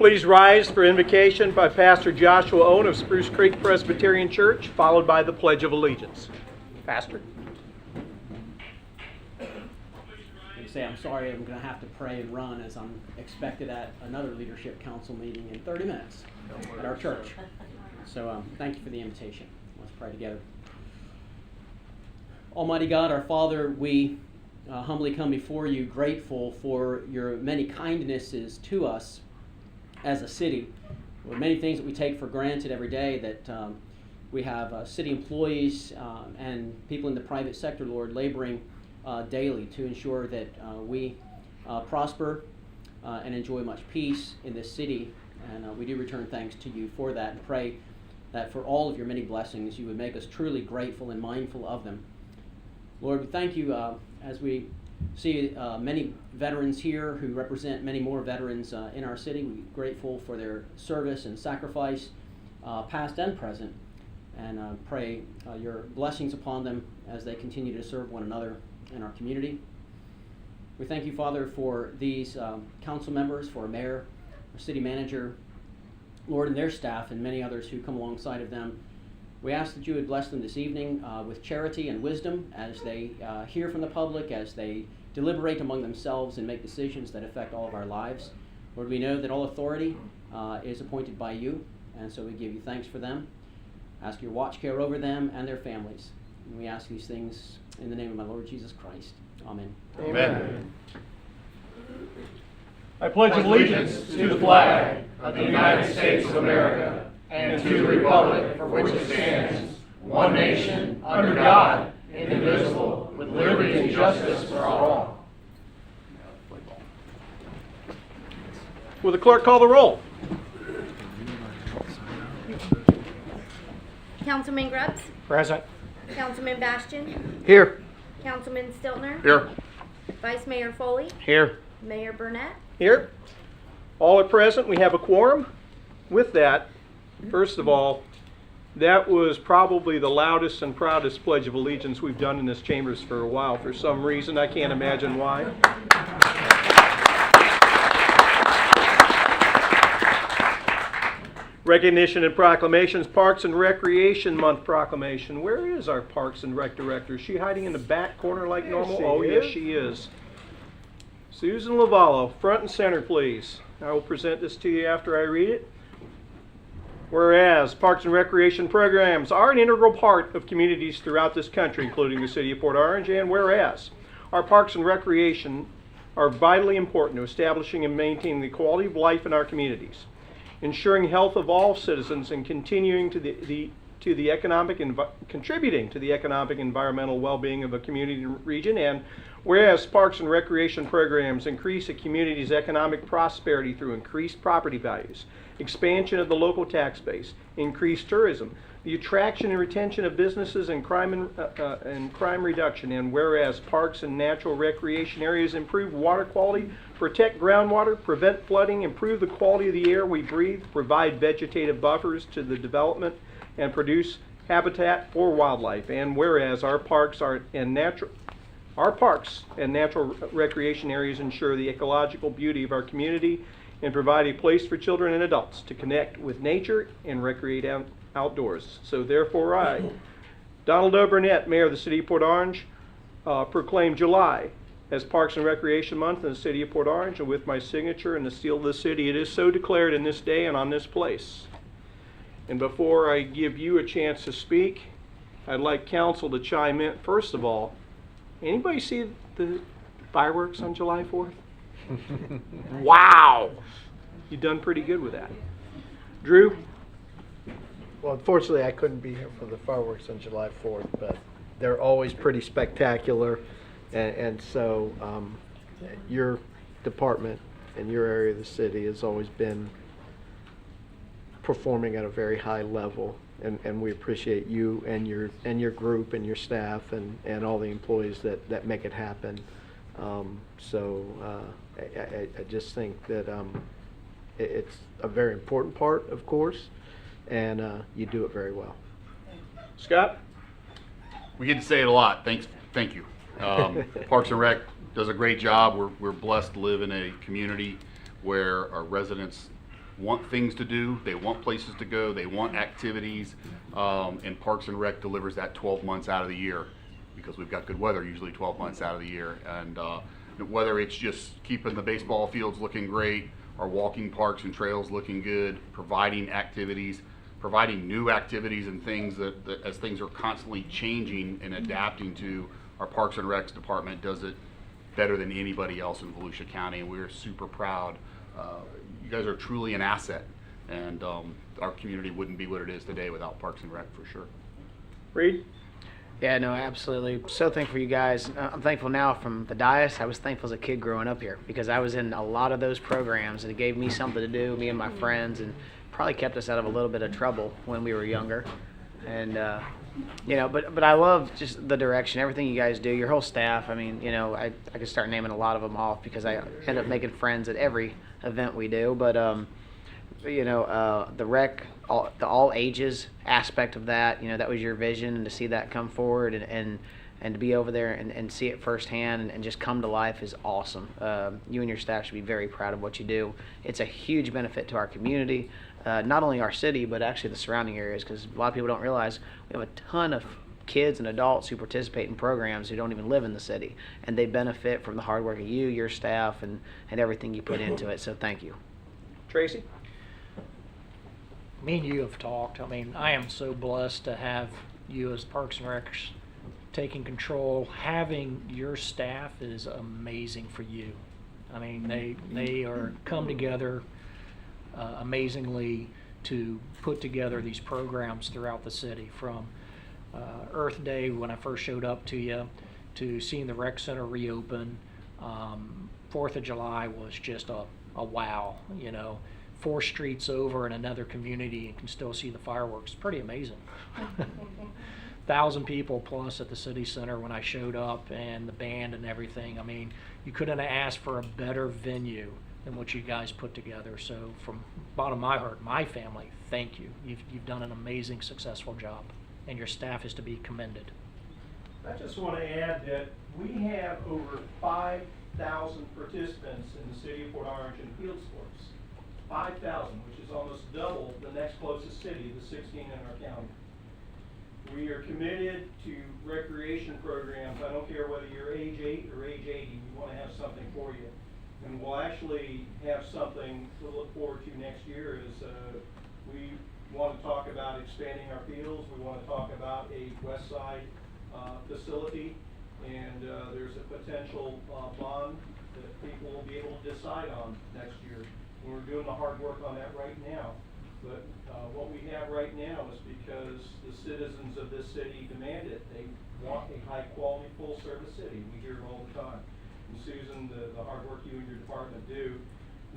Please rise for invocation by Pastor Joshua Owen of Spruce Creek Presbyterian Church, followed by the Pledge of Allegiance. Pastor. I'm sorry I'm going to have to pray and run as I'm expected at another leadership council meeting in 30 minutes at our church. So thank you for the invitation. Let's pray together. Almighty God, our Father, we humbly come before you grateful for your many kindnesses to us as a city. There are many things that we take for granted every day, that we have city employees and people in the private sector, Lord, laboring daily to ensure that we prosper and enjoy much peace in this city. And we do return thanks to you for that and pray that for all of your many blessings you would make us truly grateful and mindful of them. Lord, we thank you as we see many veterans here who represent many more veterans in our city. We're grateful for their service and sacrifice, past and present, and pray your blessings upon them as they continue to serve one another in our community. We thank you, Father, for these council members, for our mayor, our city manager, Lord, and their staff, and many others who come alongside of them. We ask that you would bless them this evening with charity and wisdom as they hear from the public, as they deliberate among themselves and make decisions that affect all of our lives. Lord, we know that all authority is appointed by you, and so we give you thanks for them. Ask your watch care over them and their families. And we ask these things in the name of my Lord Jesus Christ. Amen. Amen. I pledge allegiance to the flag of the United States of America and to the republic for which it stands, one nation, under God, indivisible, with liberty and justice for all. Will the clerk call the roll? Councilman Grubbs, Present. Councilman Bastian, Here. Councilman Stiltner, Here. Vice Mayor Foley, Here. Mayor Burnett. Here. All are present. We have a quorum. With that, first of all, that was probably the loudest and proudest Pledge of Allegiance we've done in this chambers for a while. For some reason, I can't imagine why. Recognition and proclamations. Parks and Recreation Month proclamation. Where is our Parks and Rec director? Is she hiding in the back corner like normal? Oh, yes, she is. Susan Lavallo, front and center, please. I will present this to you after I read it. Whereas Parks and Recreation programs are an integral part of communities throughout this country, including the city of Port Orange, and whereas our Parks and Recreation are vitally important to establishing and maintaining the quality of life in our communities, ensuring health of all citizens, and continuing to the economic contributing to the economic and environmental well-being of a community and region. And whereas Parks and Recreation programs increase a community's economic prosperity through increased property values, expansion of the local tax base, increased tourism, the attraction and retention of businesses, and crime reduction. And whereas parks and natural recreation areas improve water quality, protect groundwater, prevent flooding, improve the quality of the air we breathe, provide vegetative buffers to the development, and produce habitat for wildlife. And whereas our parks and natural recreation areas ensure the ecological beauty of our community and provide a place for children and adults to connect with nature and recreate outdoors. So therefore I, Donald O. Burnett, Mayor of the City of Port Orange, proclaim July as Parks and Recreation Month in the City of Port Orange, and with my signature and the seal of the city, it is so declared in this day and on this place. And before I give you a chance to speak, I'd like council to chime in. First of all, anybody see the fireworks on July 4th? Wow! You've done pretty good with that. Drew? Well, unfortunately, I couldn't be here for the fireworks on July 4th, but they're always pretty spectacular. And so your department and your area of the city has always been performing at a very high level. And we appreciate you and your group and your staff and all the employees that make it happen. I just think that it's a very important part, of course, and you do it very well. Scott? We get to say it a lot. Thank you. Parks and Rec does a great job. We're blessed to live in a community where our residents want things to do, they want places to go, they want activities, and Parks and Rec delivers that 12 months out of the year, because we've got good weather usually 12 months out of the year. And whether it's just keeping the baseball fields looking great, our walking parks and trails looking good, providing activities, providing new activities and things that as things are constantly changing and adapting to, our Parks and Recs department does it better than anybody else in Volusia County, and we're super proud. You guys are truly an asset, and our community wouldn't be what it is today without Parks and Rec, for sure. Reed? Yeah, no, absolutely. So thankful for you guys. I'm thankful now from the dais. I was thankful as a kid growing up here because I was in a lot of those programs, and it gave me something to do, me and my friends, and probably kept us out of a little bit of trouble when we were younger. And but I love just the direction, everything you guys do, your whole staff. I mean, I could start naming a lot of them off because I end up making friends at every event we do. But the rec, the all ages aspect of that, that was your vision, and to see that come forward and to be over there and see it firsthand and just come to life is awesome. You and your staff should be very proud of what you do. It's a huge benefit to our community, not only our city, but actually the surrounding areas, because a lot of people don't realize we have a ton of kids and adults who participate in programs who don't even live in the city, and they benefit from the hard work of you, your staff, and everything you put into it. So thank you. Tracy? Me and you have talked. I mean, I am so blessed to have you as Parks and Recs taking control. Having your staff is amazing for you. I mean, they are come together amazingly to put together these programs throughout the city, from Earth Day when I first showed up to you, to seeing the rec center reopen. 4th of July was just a wow, 4 streets over in another community and can still see the fireworks. It's pretty amazing. 1,000 people plus at the city center when I showed up, and the band and everything. I mean, you couldn't have asked for a better venue than what you guys put together. So from bottom of my heart, my family, thank you. You've done an amazing, successful job, and your staff is to be commended. I just want to add that we have over 5,000 participants in the city of Port Orange in field sports. 5,000, which is almost double the next closest city, the 16 in our county. We are committed to recreation programs. I don't care whether you're age 8 or age 80, we want to have something for you. And we'll actually have something to look forward to next year. Is we want to talk about expanding our fields. We want to talk about a west side facility, and there's a potential bond that people will be able to decide on next year. And we're doing the hard work on that right now. But what we have right now is because the citizens of this city demand it. They want a high-quality, full-service city. We hear it all the time. And Susan, the hard work you and your department do,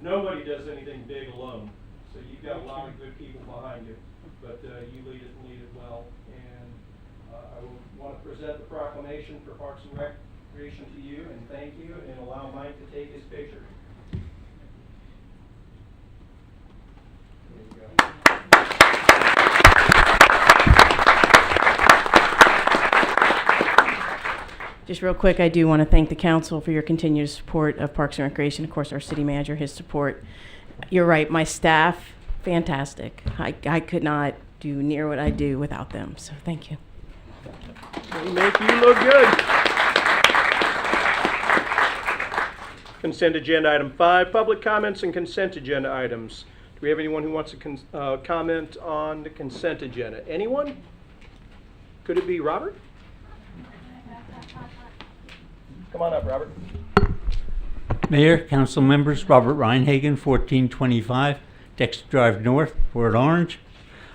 nobody does anything big alone. So you've got a lot of good people behind you, but you lead it and lead it well. And I want to present the proclamation for Parks and Recreation to you, and thank you, and allow Mike to take his picture. There you go. Just real quick, I do want to thank the council for your continued support of Parks and Recreation. Of course, our city manager, his support. You're right, my staff, fantastic. I could not do near what I do without them, so thank you. They make you look good. Consent agenda item 5, public comments and consent agenda items. Do we have anyone who wants to comment on the consent agenda? Anyone? Could it be Robert? Come on up, Robert. Mayor, council members, Robert Reinhagen, 1425 Dexter Drive North, Port Orange.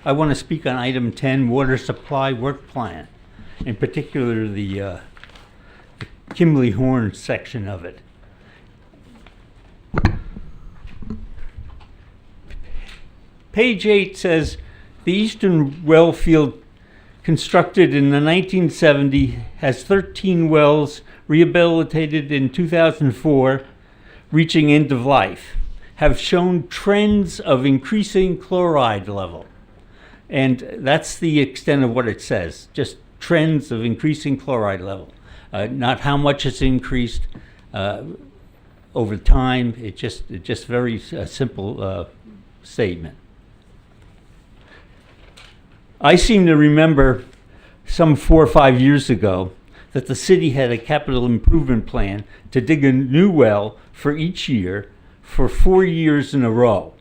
I want to speak on item 10, water supply work plan, in particular the Kimley Horn section of it. Page 8 says the eastern well field constructed in the 1970s has 13 wells rehabilitated in 2004, reaching end of life, have shown trends of increasing chloride level. And that's the extent of what it says, just trends of increasing chloride level. Not how much it's increased over time, it's just very simple statement. I seem to remember some 4 or 5 years ago that the city had a capital improvement plan to dig a new well for each year for 4 years in a row.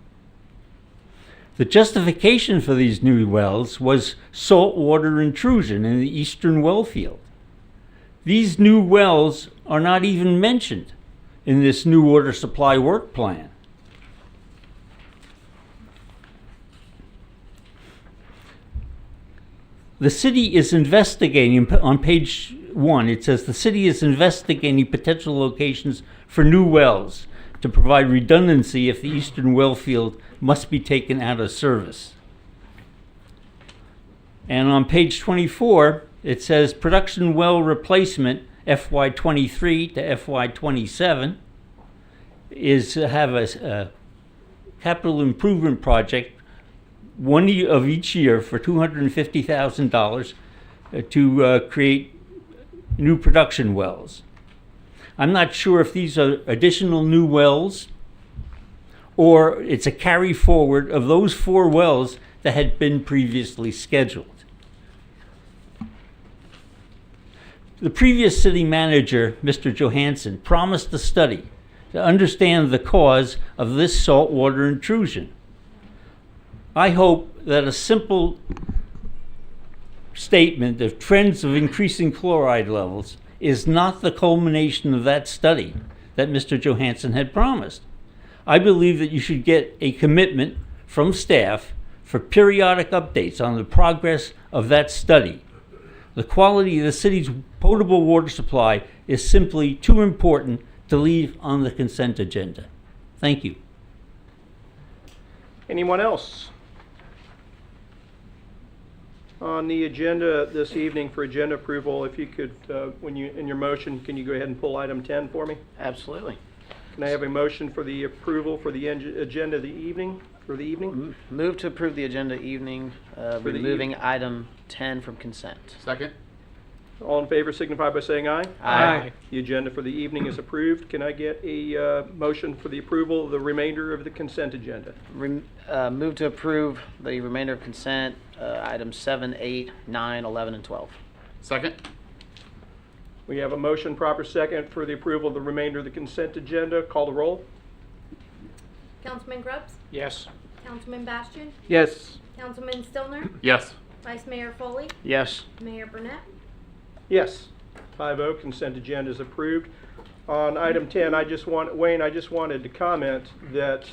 The justification for these new wells was saltwater intrusion in the eastern well field. These new wells are not even mentioned in this new water supply work plan. The city is investigating, on page 1, it says the city is investigating potential locations for new wells to provide redundancy if the eastern well field must be taken out of service. And on page 24, it says production well replacement FY23 to FY27 is to have a capital improvement project one of each year for $250,000 to create new production wells. I'm not sure if these are additional new wells or it's a carry forward of those 4 wells that had been previously scheduled. The previous city manager, Mr. Johansson, promised a study to understand the cause of this saltwater intrusion. I hope that a simple statement of trends of increasing chloride levels is not the culmination of that study that Mr. Johansson had promised. I believe that you should get a commitment from staff for periodic updates on the progress of that study. The quality of the city's potable water supply is simply too important to leave on the consent agenda. Thank you. Anyone else? On the agenda this evening for agenda approval, if you could, when you, in your motion, can you go ahead and pull item 10 for me? Absolutely. Can I have a motion for the approval for the agenda of the evening, for the evening? Move to approve the agenda evening, the removing item 10 from consent. Second? All in favor signify by saying aye. Aye. The agenda for the evening is approved. Can I get a motion for the approval of the remainder of the consent agenda? Move to approve the remainder of consent, items 7, 8, 9, 11, and 12. Second? We have a motion, proper second, for the approval of the remainder of the consent agenda. Call the roll. Councilman Grubbs, Yes. Councilman Bastian, Yes. Councilman Stillner, Yes. Vice Mayor Foley, Yes. Mayor Burnett. Yes. 5-0, consent agenda is approved. On item 10, Wayne, I just wanted to comment that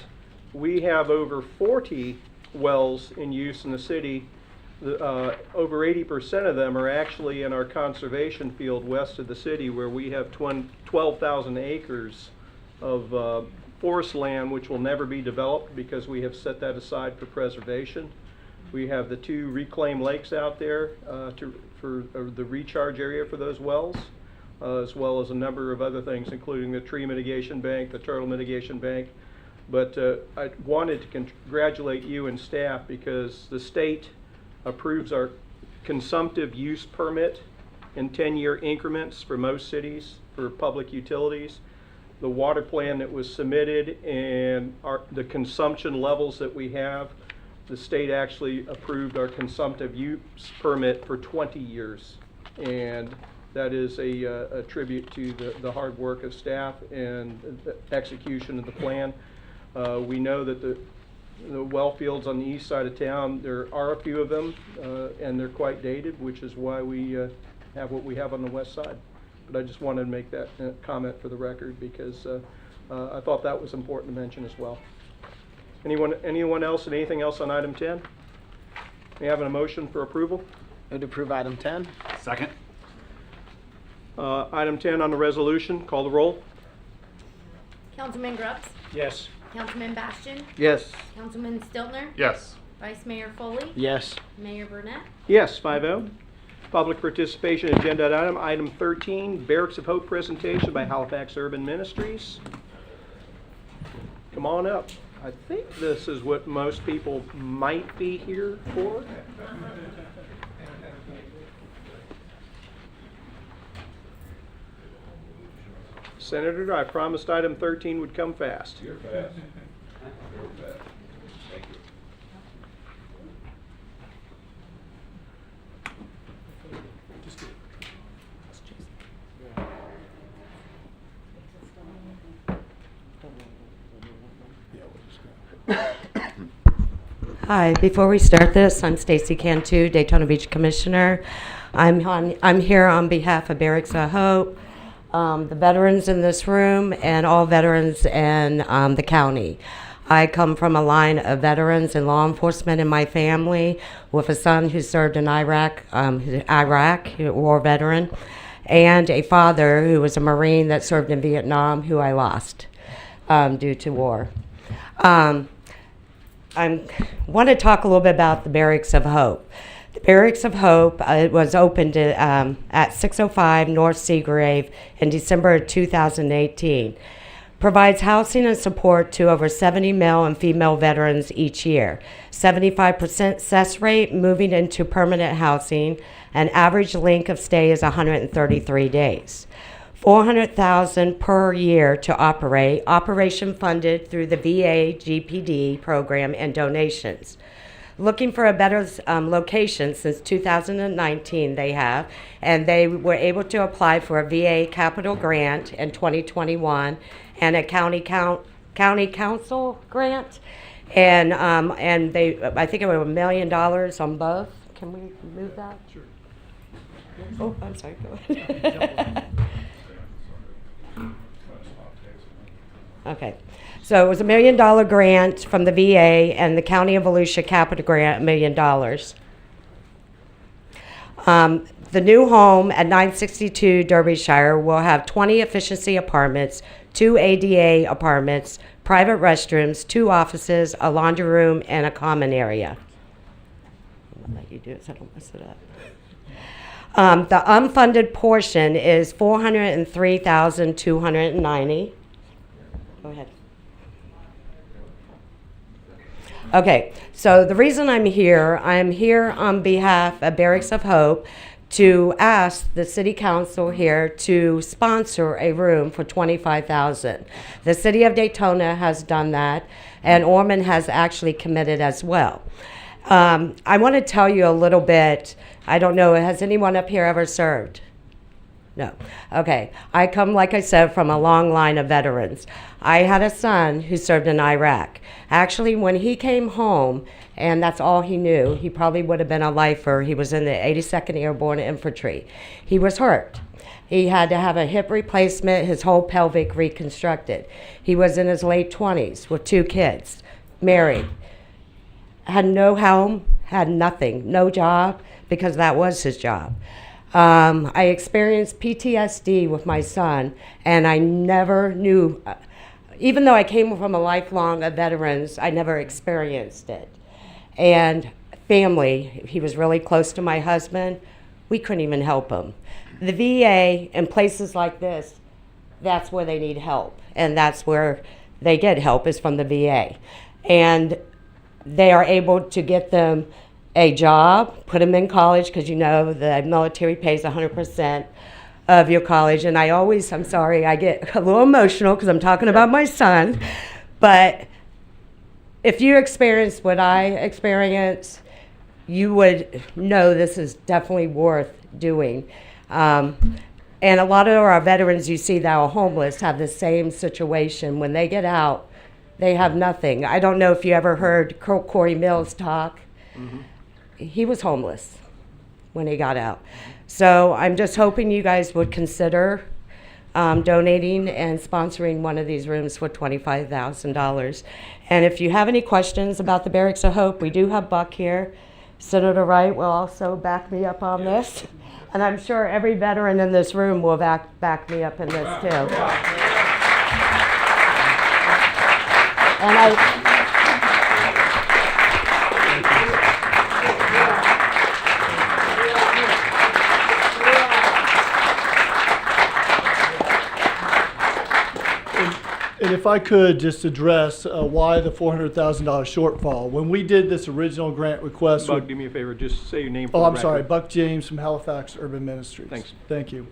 we have over 40 wells in use in the city. Over 80% of them are actually in our conservation field west of the city, where we have 12,000 acres of forest land which will never be developed because we have set that aside for preservation. We have the 2 reclaimed lakes out there for the recharge area for those wells, as well as a number of other things, including the tree mitigation bank, the turtle mitigation bank. But I wanted to congratulate you and staff because the state approves our consumptive use permit in 10-year increments for most cities for public utilities. The water plan that was submitted and the consumption levels that we have, the state actually approved our consumptive use permit for 20 years. And that is a tribute to the hard work of staff and the execution of the plan. We know that the well fields on the east side of town, there are a few of them, and they're quite dated, which is why we have what we have on the west side. But I just wanted to make that comment for the record because I thought that was important to mention as well. Anyone else and anything else on item 10? We have a motion for approval. Move to approve item 10. Second? Item 10 on the resolution, call the roll. Councilman Grubbs, Yes. Councilman Bastian, Yes. Councilman Stillner, Yes. Vice Mayor Foley, Yes. Mayor Burnett. Yes, 5-0. Public participation agenda item 13, Barracks of Hope presentation by Halifax Urban Ministries. Come on up. I think this is what most people might be here for. Senator, I promised item 13 would come fast. You're fast. You're fast. Thank Hi, before we start this, I'm Stacy Cantu, Daytona Beach Commissioner. I'm here on behalf of Barracks of Hope, the veterans in this room, and all veterans in the county. I come from a line of veterans and law enforcement in my family, with a son who served in Iraq, war veteran, and a father who was a Marine that served in Vietnam, who I lost due to war. I want to talk a little bit about the Barracks of Hope. The Barracks of Hope was opened at 605 North Seagrave in December of 2018. Provides housing and support to over 70 male and female veterans each year. 75% success rate moving into permanent housing, and average length of stay is 133 days. $400,000 per year to operate, operation funded through the VA GPD program and donations. Looking for a better location since 2019 they have, and they were able to apply for a VA capital grant in 2021 and a county council grant, and they, I think it was $1 million on both. Can we move that? Sure. Oh, I'm sorry, go ahead. Okay, so it was $1 million grant from the VA and the County of Volusia Capital Grant, $1 million. The new home at 962 Derbyshire will have 20 efficiency apartments, 2 ADA apartments, private restrooms, 2 offices, a laundry room, and a common area. I'll let you do it so I don't mess it up. The unfunded portion is $403,290. Go ahead. Okay, so the reason I'm here on behalf of Barracks of Hope to ask the city council here to sponsor a room for $25,000. The city of Daytona has done that, and Ormond has actually committed as well. I want to tell you a little bit. I don't know, has anyone up here ever served? No. Okay. I come, like I said, from a long line of veterans. I had a son who served in Iraq. Actually, when he came home, and that's all he knew, he probably would have been a lifer. He was in the 82nd Airborne Infantry. He was hurt. He had to have a hip replacement, his whole pelvic reconstructed. He was in his late 20s with 2 kids, married. Had no home, had nothing, no job, because that was his job. I experienced PTSD with my son, and I never knew, even though I came from a lifelong of veterans, I never experienced it. And family, he was really close to my husband, we couldn't even help him. The VA in places like this, that's where they need help, and that's where they get help, is from the VA. And they are able to get them a job, put them in college, because you know the military pays 100% of your college. And I'm sorry, I get a little emotional because I'm talking about my son. But if you experience what I experienced, you would know this is definitely worth doing. And a lot of our veterans you see that are homeless have the same situation. When they get out, they have nothing. I don't know if you ever heard Corey Mills talk. Mm-hmm. He was homeless when he got out. So I'm just hoping you guys would consider donating and sponsoring one of these rooms for $25,000. And if you have any questions about the Barracks of Hope, we do have Buck here. Senator Wright will also back me up on this. And I'm sure every veteran in this room will back me up in this too. And And if I could just address why the $400,000 shortfall. When we did this original grant request. Buck, do me a favor, just say your name for Oh, the I'm sorry, record. Buck James from Halifax Urban Ministries. Thanks. Thank you.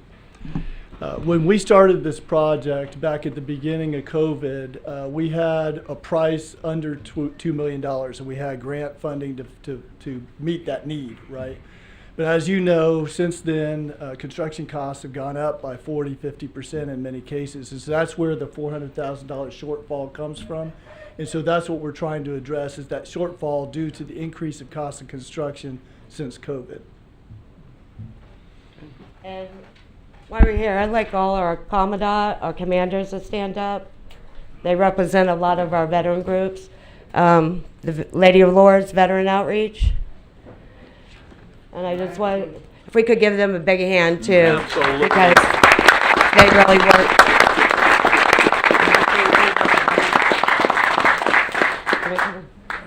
When we started this project back at the beginning of COVID, we had a price under $2 million, and we had grant funding to meet that need, right? But as you know, since then, construction costs have gone up by 40, 50% in many cases. And so that's where the $400,000 shortfall comes from. And so that's what we're trying to address, is that shortfall due to the increase of cost of construction since COVID. And while we're here, I'd like all our commandant, our commanders to stand up. They represent a lot of our veteran groups. The Lady of Lords Veteran Outreach. And I just want, if we could give them a big hand too. Absolutely. Because they really work.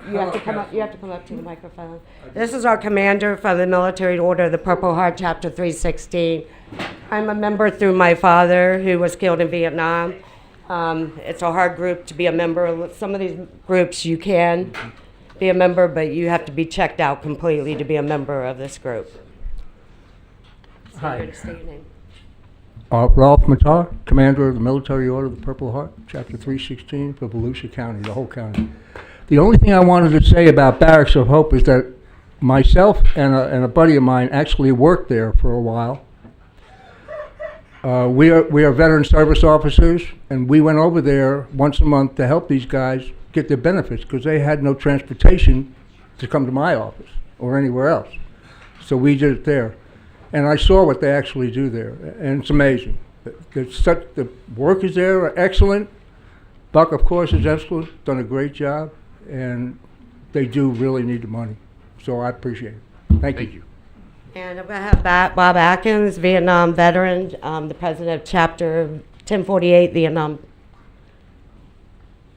You have to come up. You have to come up to the microphone. This is our commander from the Military Order of the Purple Heart, Chapter 316. I'm a member through my father, who was killed in Vietnam. It's a hard group to be a member of. Some of these groups you can be a member, but you have to be checked out completely to be a member of this group. Hi. State your name. Ralph Matar, Commander of the Military Order of the Purple Heart, Chapter 316 for Volusia County, the whole county. The only thing I wanted to say about Barracks of Hope is that myself and a buddy of mine actually worked there for a while. We are veteran service officers, and we went over there once a month to help these guys get their benefits because they had no transportation to come to my office or anywhere else. So we did it there. And I saw what they actually do there, and it's amazing. The workers there are excellent. Buck, of course, is excellent, done a great job, and they do really need the money. So I appreciate it. Thank you. And I'm going to have Bob Atkins, Vietnam veteran, the president of Chapter 1048 Vietnam.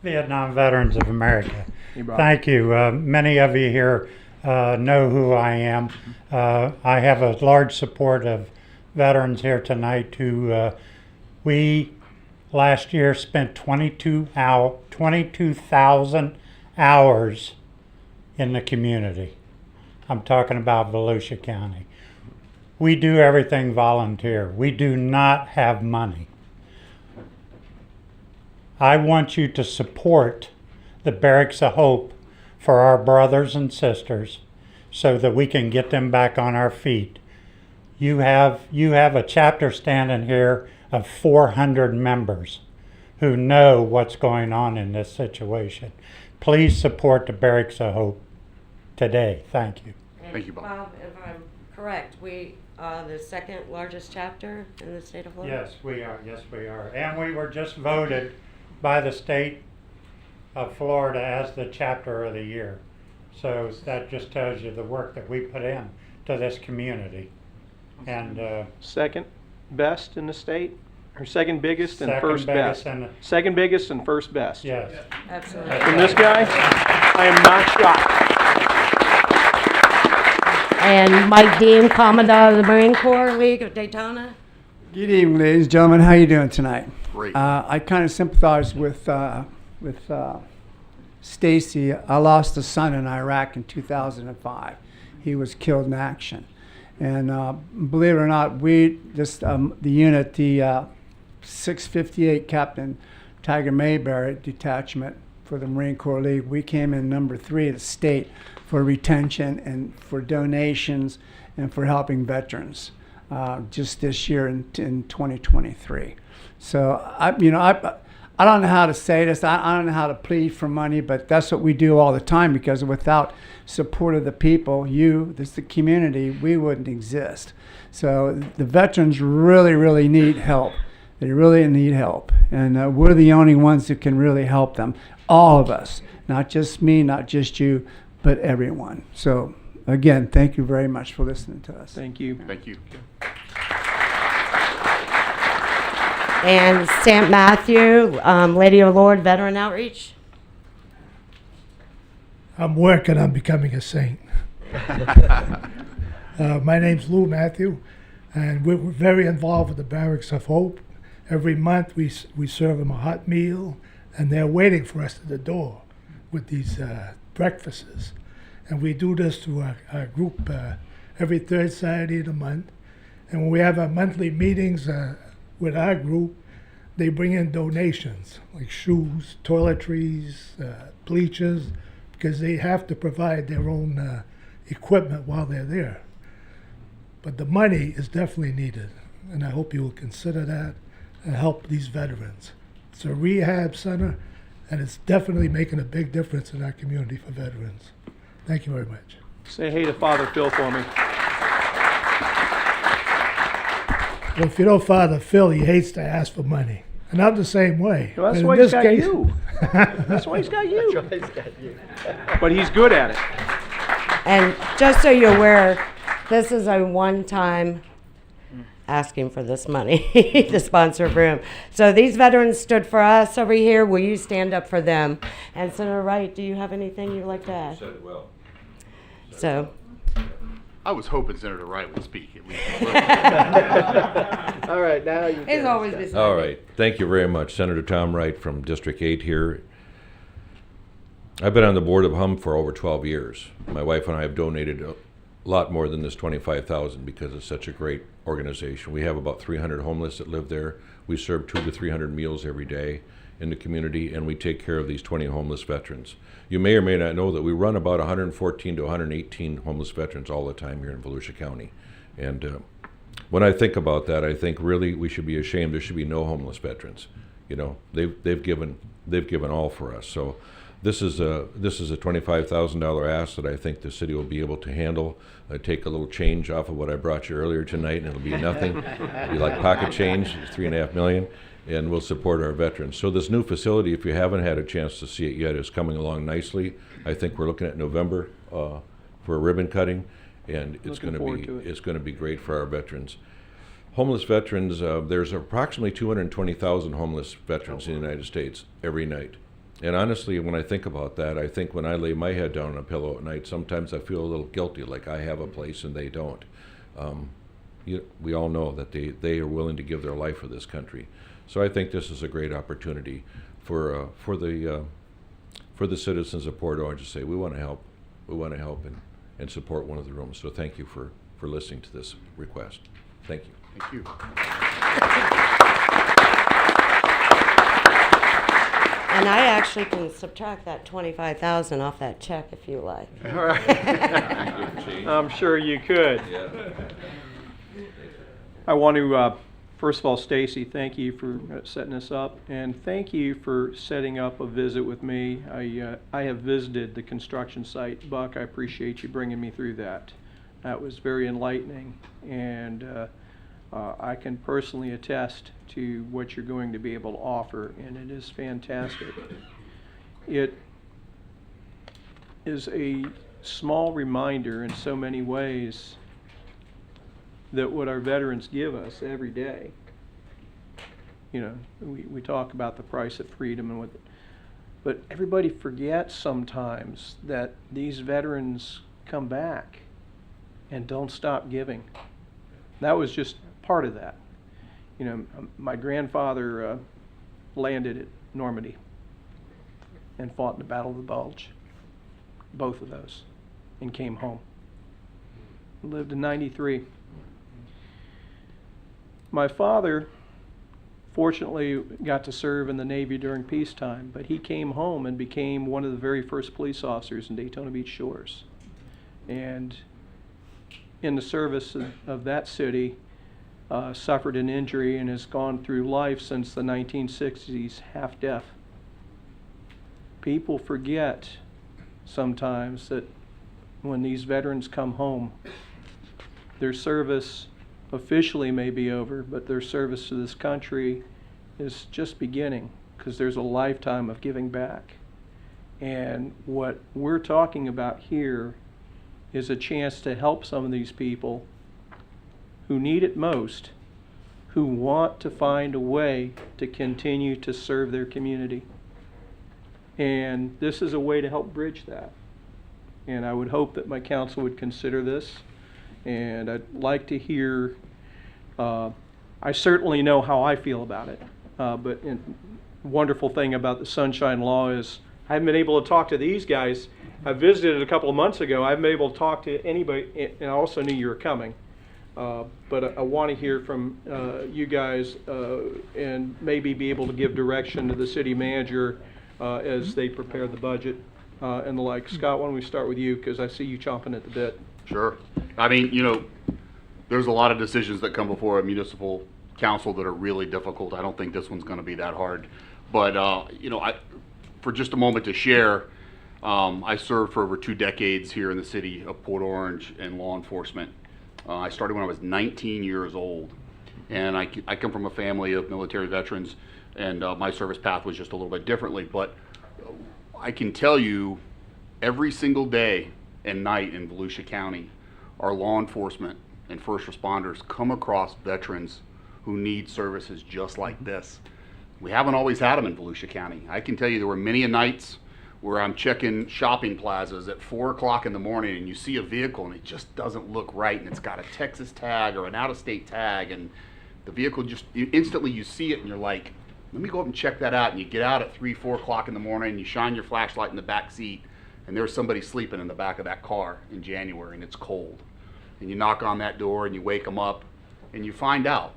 Vietnam Veterans of America. Hey, Bob. Thank you. Many of you here know who I am. I have a large support of veterans here tonight who we last year spent 22,000 hours in the community. I'm talking about Volusia County. We do everything volunteer. We do not have money. I want you to support the Barracks of Hope for our brothers and sisters so that we can get them back on our feet. You have a chapter standing here of 400 members who know what's going on in this situation. Please support the Barracks of Hope today. Thank you. Thank you, Bob. Bob, if I'm correct, we are the second largest chapter in the state of Florida? Yes, we are. Yes, we are. And we were just voted by the state of Florida as the chapter of the year. So that just tells you the work that we put in to this community. And Second best in the state, or second biggest and Second first biggest best? and- Second biggest and first best. yes. Absolutely. From this guy, I am not shocked. And Mike Dean, Commandant of the Marine Corps League of Daytona. Good evening, ladies and gentlemen. How you doing tonight? Great. I kind of sympathize with Stacy. I lost a son in Iraq in 2005. He was killed in action, and believe it or not, the unit, the 658 Captain Tiger Mayberry Detachment for the Marine Corps League, we came in number 3 at the state for retention and for donations and for helping veterans just this year in 2023. So I don't know how to say this. I don't know how to plead for money, but that's what we do all the time, because without support of the people, the community, we wouldn't exist. So the veterans really, really need help. They really need help. And we're the only ones who can really help them. All of us, not just me, not just you, but everyone. So again, thank you very much for listening to us. Thank you. Thank you. And St. Matthew, Lady of the Lord Veteran Outreach. I'm working on becoming a saint. My name's Lou Matthew, and we're very involved with the Barracks of Hope. Every month we serve them a hot meal, and they're waiting for us at the door with these breakfasts. And we do this through our group every third Saturday of the month. And when we have our monthly meetings with our group, they bring in donations like shoes, toiletries, bleachers, because they have to provide their own equipment while they're there. But the money is definitely needed, and I hope you will consider that and help these veterans. It's a rehab center, and it's definitely making a big difference in our community for veterans. Thank you very much. Say hey to Father Phil for me. Well, if you know Father Phil, he hates to ask for money. And I'm the same way. Well, that's But why in he's this got case- you. That's why he's got you. He's got you. But he's good at it. And just so you're aware, this is a one-time asking for this money to sponsor a room. So these veterans stood for us over here. Will you stand up for them? And Senator Wright, do you have anything you'd like to add? Said it well. So, I was hoping Senator Wright would speak at least. All right, now you he's can always discuss. beside All me. right. Thank you very much. Senator Tom Wright from District 8 here. I've been on the board of HUM for over 12 years. My wife and I have donated a lot more than this $25,000 because it's such a great organization. We have about 300 homeless that live there. We serve 200 to 300 meals every day in the community, and we take care of these 20 homeless veterans. You may or may not know that we run about 114 to 118 homeless veterans all the time here in Volusia County. And when I think about that, I think really we should be ashamed. There should be no homeless veterans. You know, they've given all for us. So this is a $25,000 ask that I think the city will be able to handle. Take a little change off of what I brought you earlier tonight, and it'll be nothing. It'll be like pocket change. It's $3.5 million, and we'll support our veterans. So this new facility, if you haven't had a chance to see it yet, is coming along nicely. I think we're looking at November for a ribbon cutting, and it's Looking forward going to it. it's going to be great for our veterans. Homeless veterans, there's approximately 220,000 homeless veterans in the United States every night. And honestly, when I think about that, I think when I lay my head down on a pillow at night, sometimes I feel a little guilty, like I have a place and they don't. We all know that they are willing to give their life for this country. So I think this is a great opportunity for the citizens of Port Orange to say, we want to help and support one of the rooms. So thank you for listening to this request. Thank you. Thank you. And I actually can subtract that 25,000 off that check if you like. All right. I'm sure you could. I want to, first of all, Stacy, thank you for setting this up, and thank you for setting up a visit with me. I have visited the construction site. Buck, I appreciate you bringing me through that. That was very enlightening, and I can personally attest to what you're going to be able to offer, and it is fantastic. It is a small reminder in so many ways that what our veterans give us every day. You know, we talk about the price of freedom and what, but everybody forgets sometimes that these veterans come back and don't stop giving. That was just part of that. You know, my grandfather landed at Normandy and fought in the Battle of the Bulge, both of those, and came home. Lived in 93. My father fortunately got to serve in the Navy during peacetime, but he came home and became one of the very first police officers in Daytona Beach Shores. And in the service of that city, suffered an injury and has gone through life since the 1960s half deaf. People forget sometimes that when these veterans come home, their service officially may be over, but their service to this country is just beginning, because there's a lifetime of giving back. And what we're talking about here is a chance to help some of these people who need it most, who want to find a way to continue to serve their community. And this is a way to help bridge that. And I would hope that my council would consider this. And I'd like to hear, I certainly know how I feel about it. But the wonderful thing about the Sunshine Law is I haven't been able to talk to these guys. I visited a couple of months ago. I haven't been able to talk to anybody, and I also knew you were coming. But I want to hear from you guys and maybe be able to give direction to the city manager as they prepare the budget and the like. Scott, why don't we start with you, because I see you chomping at the bit. Sure. I mean, you know, there's a lot of decisions that come before a municipal council that are really difficult. I don't think this one's going to be that hard. But, you know, for just a moment to share, I served for over 2 decades here in the city of Port Orange in law enforcement. I started when I was 19 years old, and I come from a family of military veterans, and my service path was just a little bit differently, but I can tell you every single day and night in Volusia County, our law enforcement and first responders come across veterans who need services just like this. We haven't always had them in Volusia County. I can tell you there were many a nights where I'm checking shopping plazas at 4 o'clock in the morning and you see a vehicle and it just doesn't look right, and it's got a Texas tag or an out-of-state tag, and the vehicle just, instantly you see it and you're like, let me go up and check that out. And you get out at 3, 4 o'clock in the morning and you shine your flashlight in the back seat, and there's somebody sleeping in the back of that car in January and it's cold. And you knock on that door and you wake them up and you find out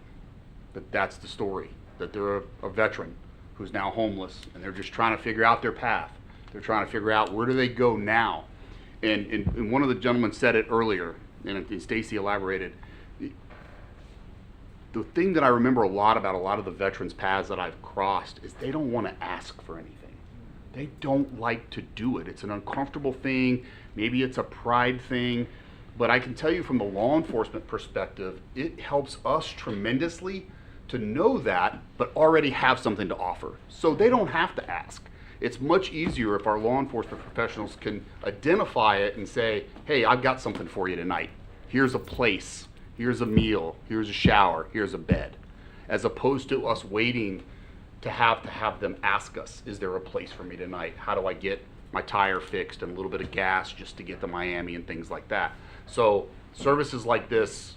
that that's the story, that they're a veteran who's now homeless and they're just trying to figure out their path. They're trying to figure out where do they go now. And one of the gentlemen said it earlier, and Stacy elaborated. The thing that I remember a lot about a lot of the veterans' paths that I've crossed is they don't want to ask for anything. They don't like to do it. It's an uncomfortable thing. Maybe it's a pride thing. But I can tell you from the law enforcement perspective, it helps us tremendously to know that, but already have something to offer. So they don't have to ask. It's much easier if our law enforcement professionals can identify it and say, hey, I've got something for you tonight. Here's a place, here's a meal, here's a shower, here's a bed. As opposed to us waiting to have them ask us, is there a place for me tonight? How do I get my tire fixed and a little bit of gas just to get to Miami and things like that. So services like this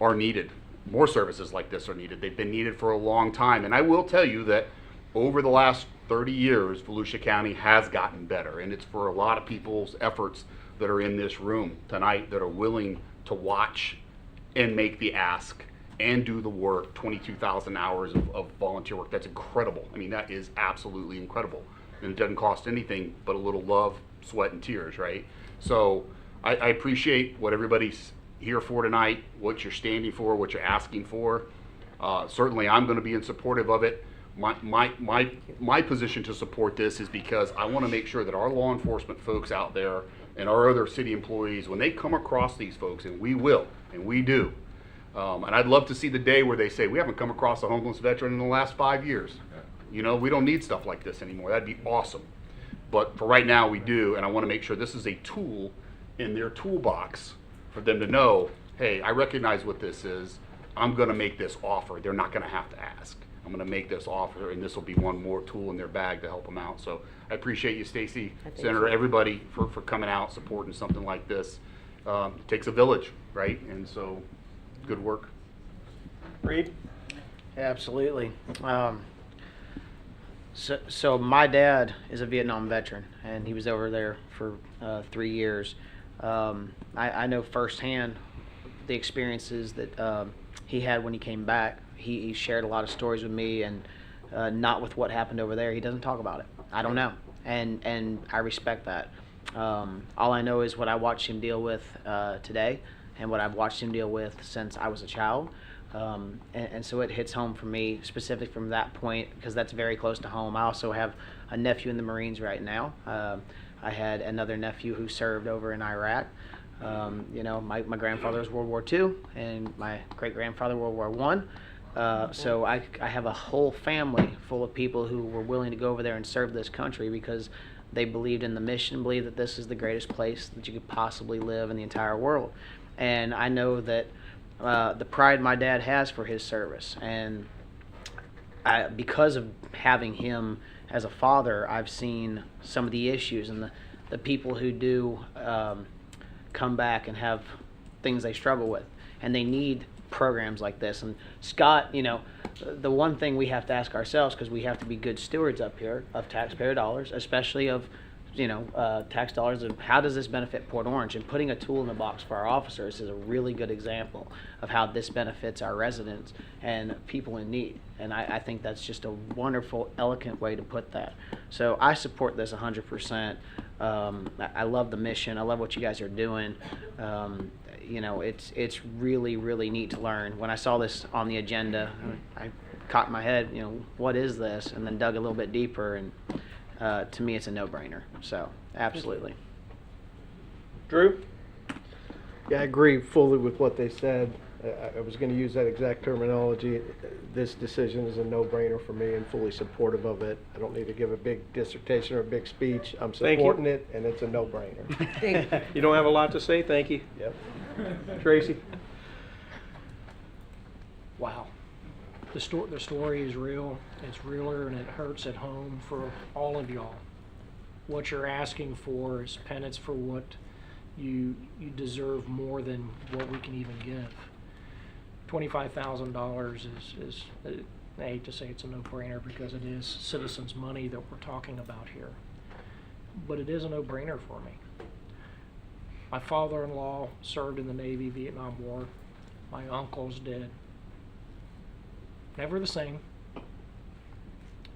are needed. More services like this are needed. They've been needed for a long time. And I will tell you that over the last 30 years, Volusia County has gotten better. And it's for a lot of people's efforts that are in this room tonight that are willing to watch and make the ask and do the work, 22,000 hours of volunteer work. That's incredible. I mean, that is absolutely incredible. And it doesn't cost anything but a little love, sweat, and tears, right? So I appreciate what everybody's here for tonight, what you're standing for, what you're asking for. Certainly I'm going to be in supportive of it. My position to support this is because I want to make sure that our law enforcement folks out there and our other city employees, when they come across these folks, and we will, and we do, and I'd love to see the day where they say, we haven't come across a homeless veteran in the last 5 years. You know, we don't need stuff like this anymore. That'd be awesome. But for right now, we do, and I want to make sure this is a tool in their toolbox for them to know, hey, I recognize what this is. I'm going to make this offer. They're not going to have to ask. I'm going to make this offer, and this will be one more tool in their bag to help them out. So I appreciate you, Stacy, Senator, everybody for coming out, supporting something like this. It takes a village, right? And so good work. Reed? Absolutely. So my dad is a Vietnam veteran, and he was over there for 3 years. I know firsthand the experiences that he had when he came back. He shared a lot of stories with me, and not with what happened over there. He doesn't talk about it. I don't know, and I respect that. All I know is what I watched him deal with today, and what I've watched him deal with since I was a child. And so it hits home for me, specific from that point, because that's very close to home. I also have a nephew in the Marines right now. I had another nephew who served over in Iraq. You know, my grandfather was World War II, and my great-grandfather World War I. So I have a whole family full of people who were willing to go over there and serve this country because they believed in the mission, believed that this is the greatest place that you could possibly live in the entire world. And I know that the pride my dad has for his service, and because of having him as a father, I've seen some of the issues and the people who do come back and have things they struggle with, and they need programs like this. And Scott, you know, the one thing we have to ask ourselves, because we have to be good stewards up here of taxpayer dollars, especially of, you know, tax dollars, and how does this benefit Port Orange? And putting a tool in the box for our officers is a really good example of how this benefits our residents and people in need. And I think that's just a wonderful, elegant way to put that. So I support this 100%. I love the mission. I love what you guys are doing. You know, it's really, really neat to learn. When I saw this on the agenda, I caught in my head, you know, what is this? And then dug a little bit deeper, and to me, it's a no-brainer. So, absolutely. Drew? Yeah, I agree fully with what they said. I was going to use that exact terminology. This decision is a no-brainer for me and fully supportive of it. I don't need to give a big dissertation or a big speech. I'm Thank you. supporting it, and it's a no-brainer. You don't have a lot to say? Thank you. Yep. Tracy? Wow. The story is real. It's realer, and it hurts at home for all of y'all. What you're asking for is penance for what you deserve more than what we can even give. $25,000 is I hate to say it's a no-brainer because it is citizens' money that we're talking about here. But it is a no-brainer for me. My father-in-law served in the Navy, Vietnam War. My uncles did. Never the same.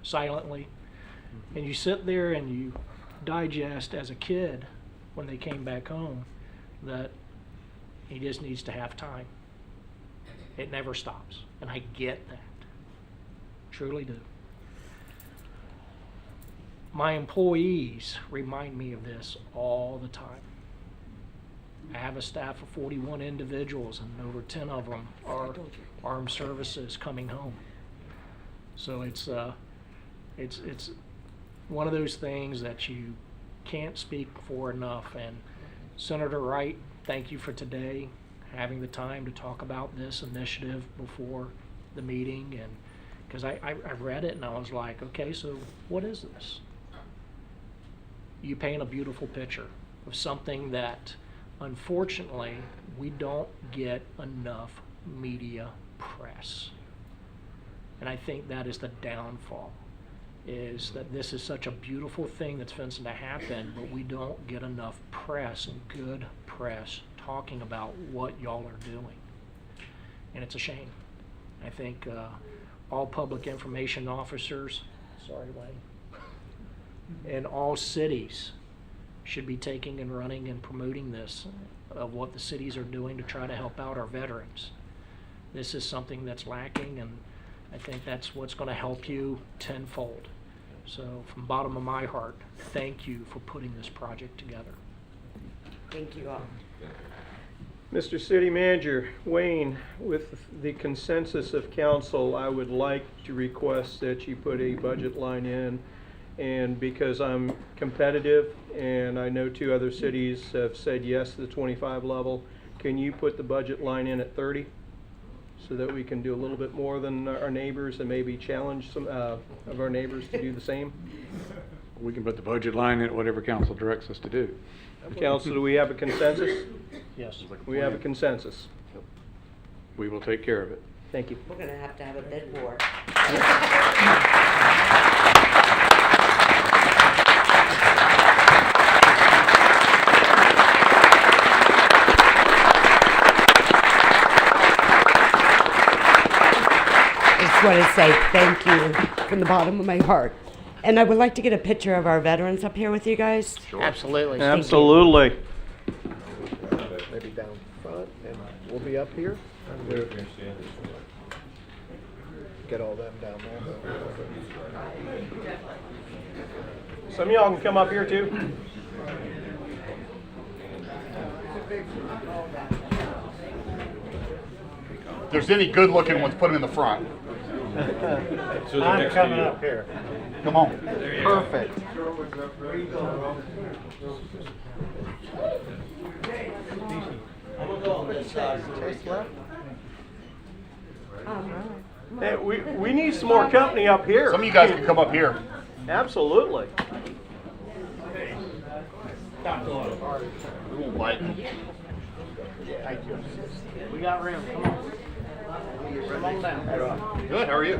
Silently. And you sit there and you digest as a kid when they came back home that he just needs to have time. It never stops. And I get that. Truly do. My employees remind me of this all the time. I have a staff of 41 individuals, and over 10 of them are armed services coming home. So it's one of those things that you can't speak for enough. And Senator Wright, thank you for today, having the time to talk about this initiative before the meeting. And because I read it and I was like, okay, so what is this? You paint a beautiful picture of something that unfortunately we don't get enough media press. And I think that is the downfall, is that this is such a beautiful thing that's going to happen, but we don't get enough press and good press talking about what y'all are doing. And it's a shame. I think all public information officers, sorry Wayne, and all cities should be taking and running and promoting this, of what the cities are doing to try to help out our veterans. This is something that's lacking, and I think that's what's going to help you tenfold. So from the bottom of my heart, thank you for putting this project together. Thank you all. Mr. City Manager, Wayne, with the consensus of council, I would like to request that you put a budget line in. And because I'm competitive and I know 2 other cities have said yes to the 25 level, can you put the budget line in at 30? So that we can do a little bit more than our neighbors and maybe challenge some of our neighbors to do the same? We can put the budget line in at whatever council directs us to do. Council, do we have a consensus? Yes. We have a consensus. We will take care of it. Thank you. We're going to have a bid war. I just want to say thank you from the bottom of my heart. And I would like to get a picture of our veterans up here with you guys. Sure. Absolutely. Absolutely. Maybe down front, and we'll be up here. We'll get all them down there. Some of y'all can come up here too. If there's any good looking ones, put them in the front. So they're next to you. Here. Come on. Perfect. Hey, we need some more company up here. Some of you guys can come up here. Absolutely. We won't bite. We got room. Come on. Come on down. Good, how are you?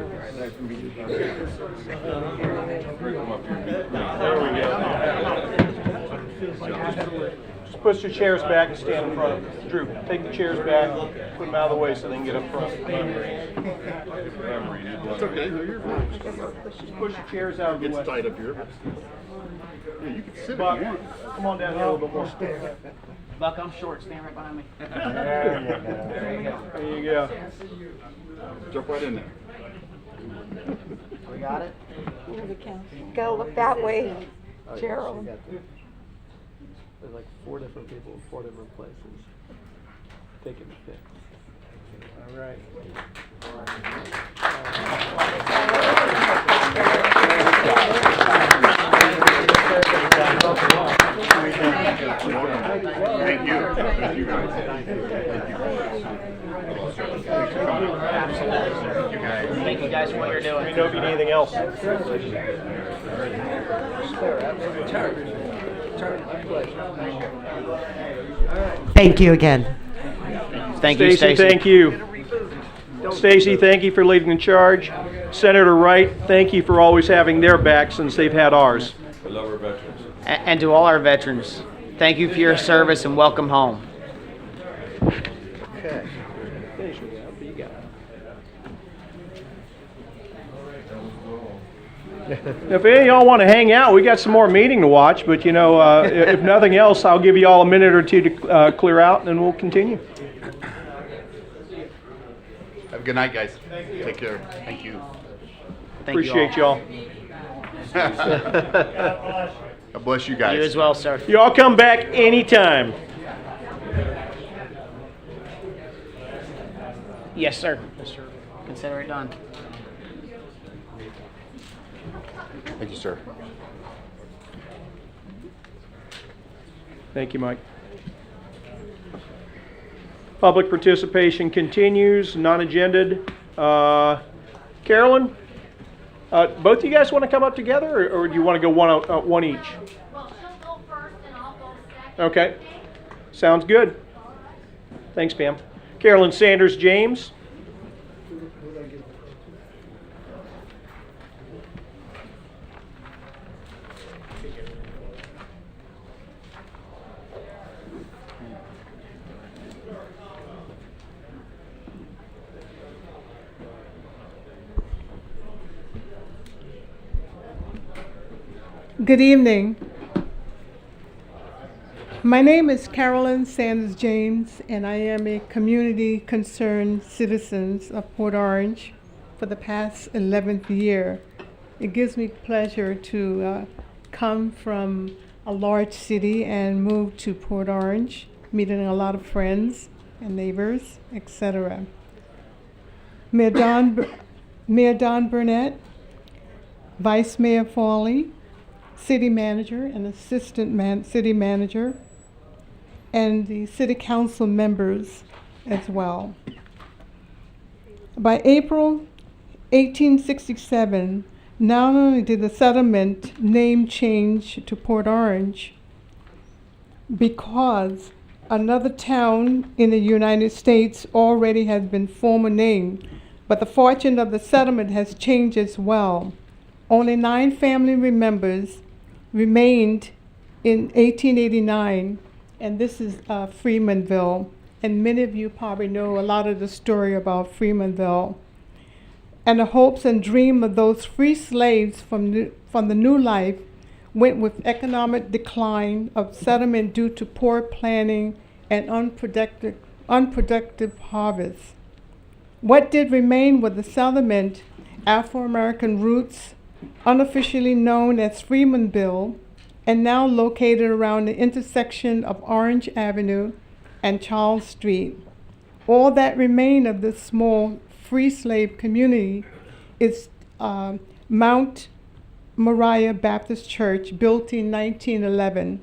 Just push your chairs back and stand in front. Drew, take the chairs back, put them out of the way so they can get up front. It's okay. No, you're fine. Just push your chairs out of the way. It's tight up here. Yeah, you can sit Buck, if you want. come on down here a little bit more. Buck, I'm short. Stand right behind me. There you go. Jump right in there. We got it? Go look that way, Oh, yeah, Gerald. she got there's like 4 different people in 4 different places taking the pic. All right. Thank you. Thank you, guys. Thank you guys for what you're doing. Let me know if you need anything else. Thank you again. Thank you, Stacy, Stacy. thank you. Stacy, thank you for leading the charge. Senator Wright, thank you for always having their back since they've had ours. I love our veterans. And to all our veterans, thank you for your service and welcome home. Okay. Finish with that, but you got it. If any of y'all want to hang out, we got some more meeting to watch, but you know, if nothing else, I'll give you all a minute or two to clear out and then we'll continue. Have a good night, guys. Take care. Thank you. Thank Appreciate y'all. God bless you guys. You as well, sir. Y'all come back anytime. Yes, sir. Consider it done. Thank you, sir. Thank you, Mike. Public participation continues, non-agended. Carolyn, both of you guys want to come up together, or do you want to go one each? Well, she'll go first and I'll go second. Okay, sounds good. Thanks, Pam. Carolyn Sanders James. Good evening. My name is Carolyn Sanders James, and I am a community concerned citizen of Port Orange for the past 11th year. It gives me pleasure to come from a large city and move to Port Orange, meeting a lot of friends and neighbors, etc. Mayor Don Burnett, Vice Mayor Fawley, City Manager and Assistant City Manager, and the City Council members as well. By April 1867, not only did the settlement name change to Port Orange, because another town in the United States already has been former named, but the fortune of the settlement has changed as well. Only 9 family members remained in 1889, and this is Freemanville. And many of you probably know a lot of the story about Freemanville. And the hopes and dream of those free slaves from the new life went with economic decline of settlement due to poor planning and unproductive harvests. What did remain was the settlement, Afro-American roots, unofficially known as Freemanville, and now located around the intersection of Orange Avenue and Charles Street. All that remained of this small free slave community is Mount Moriah Baptist Church, built in 1911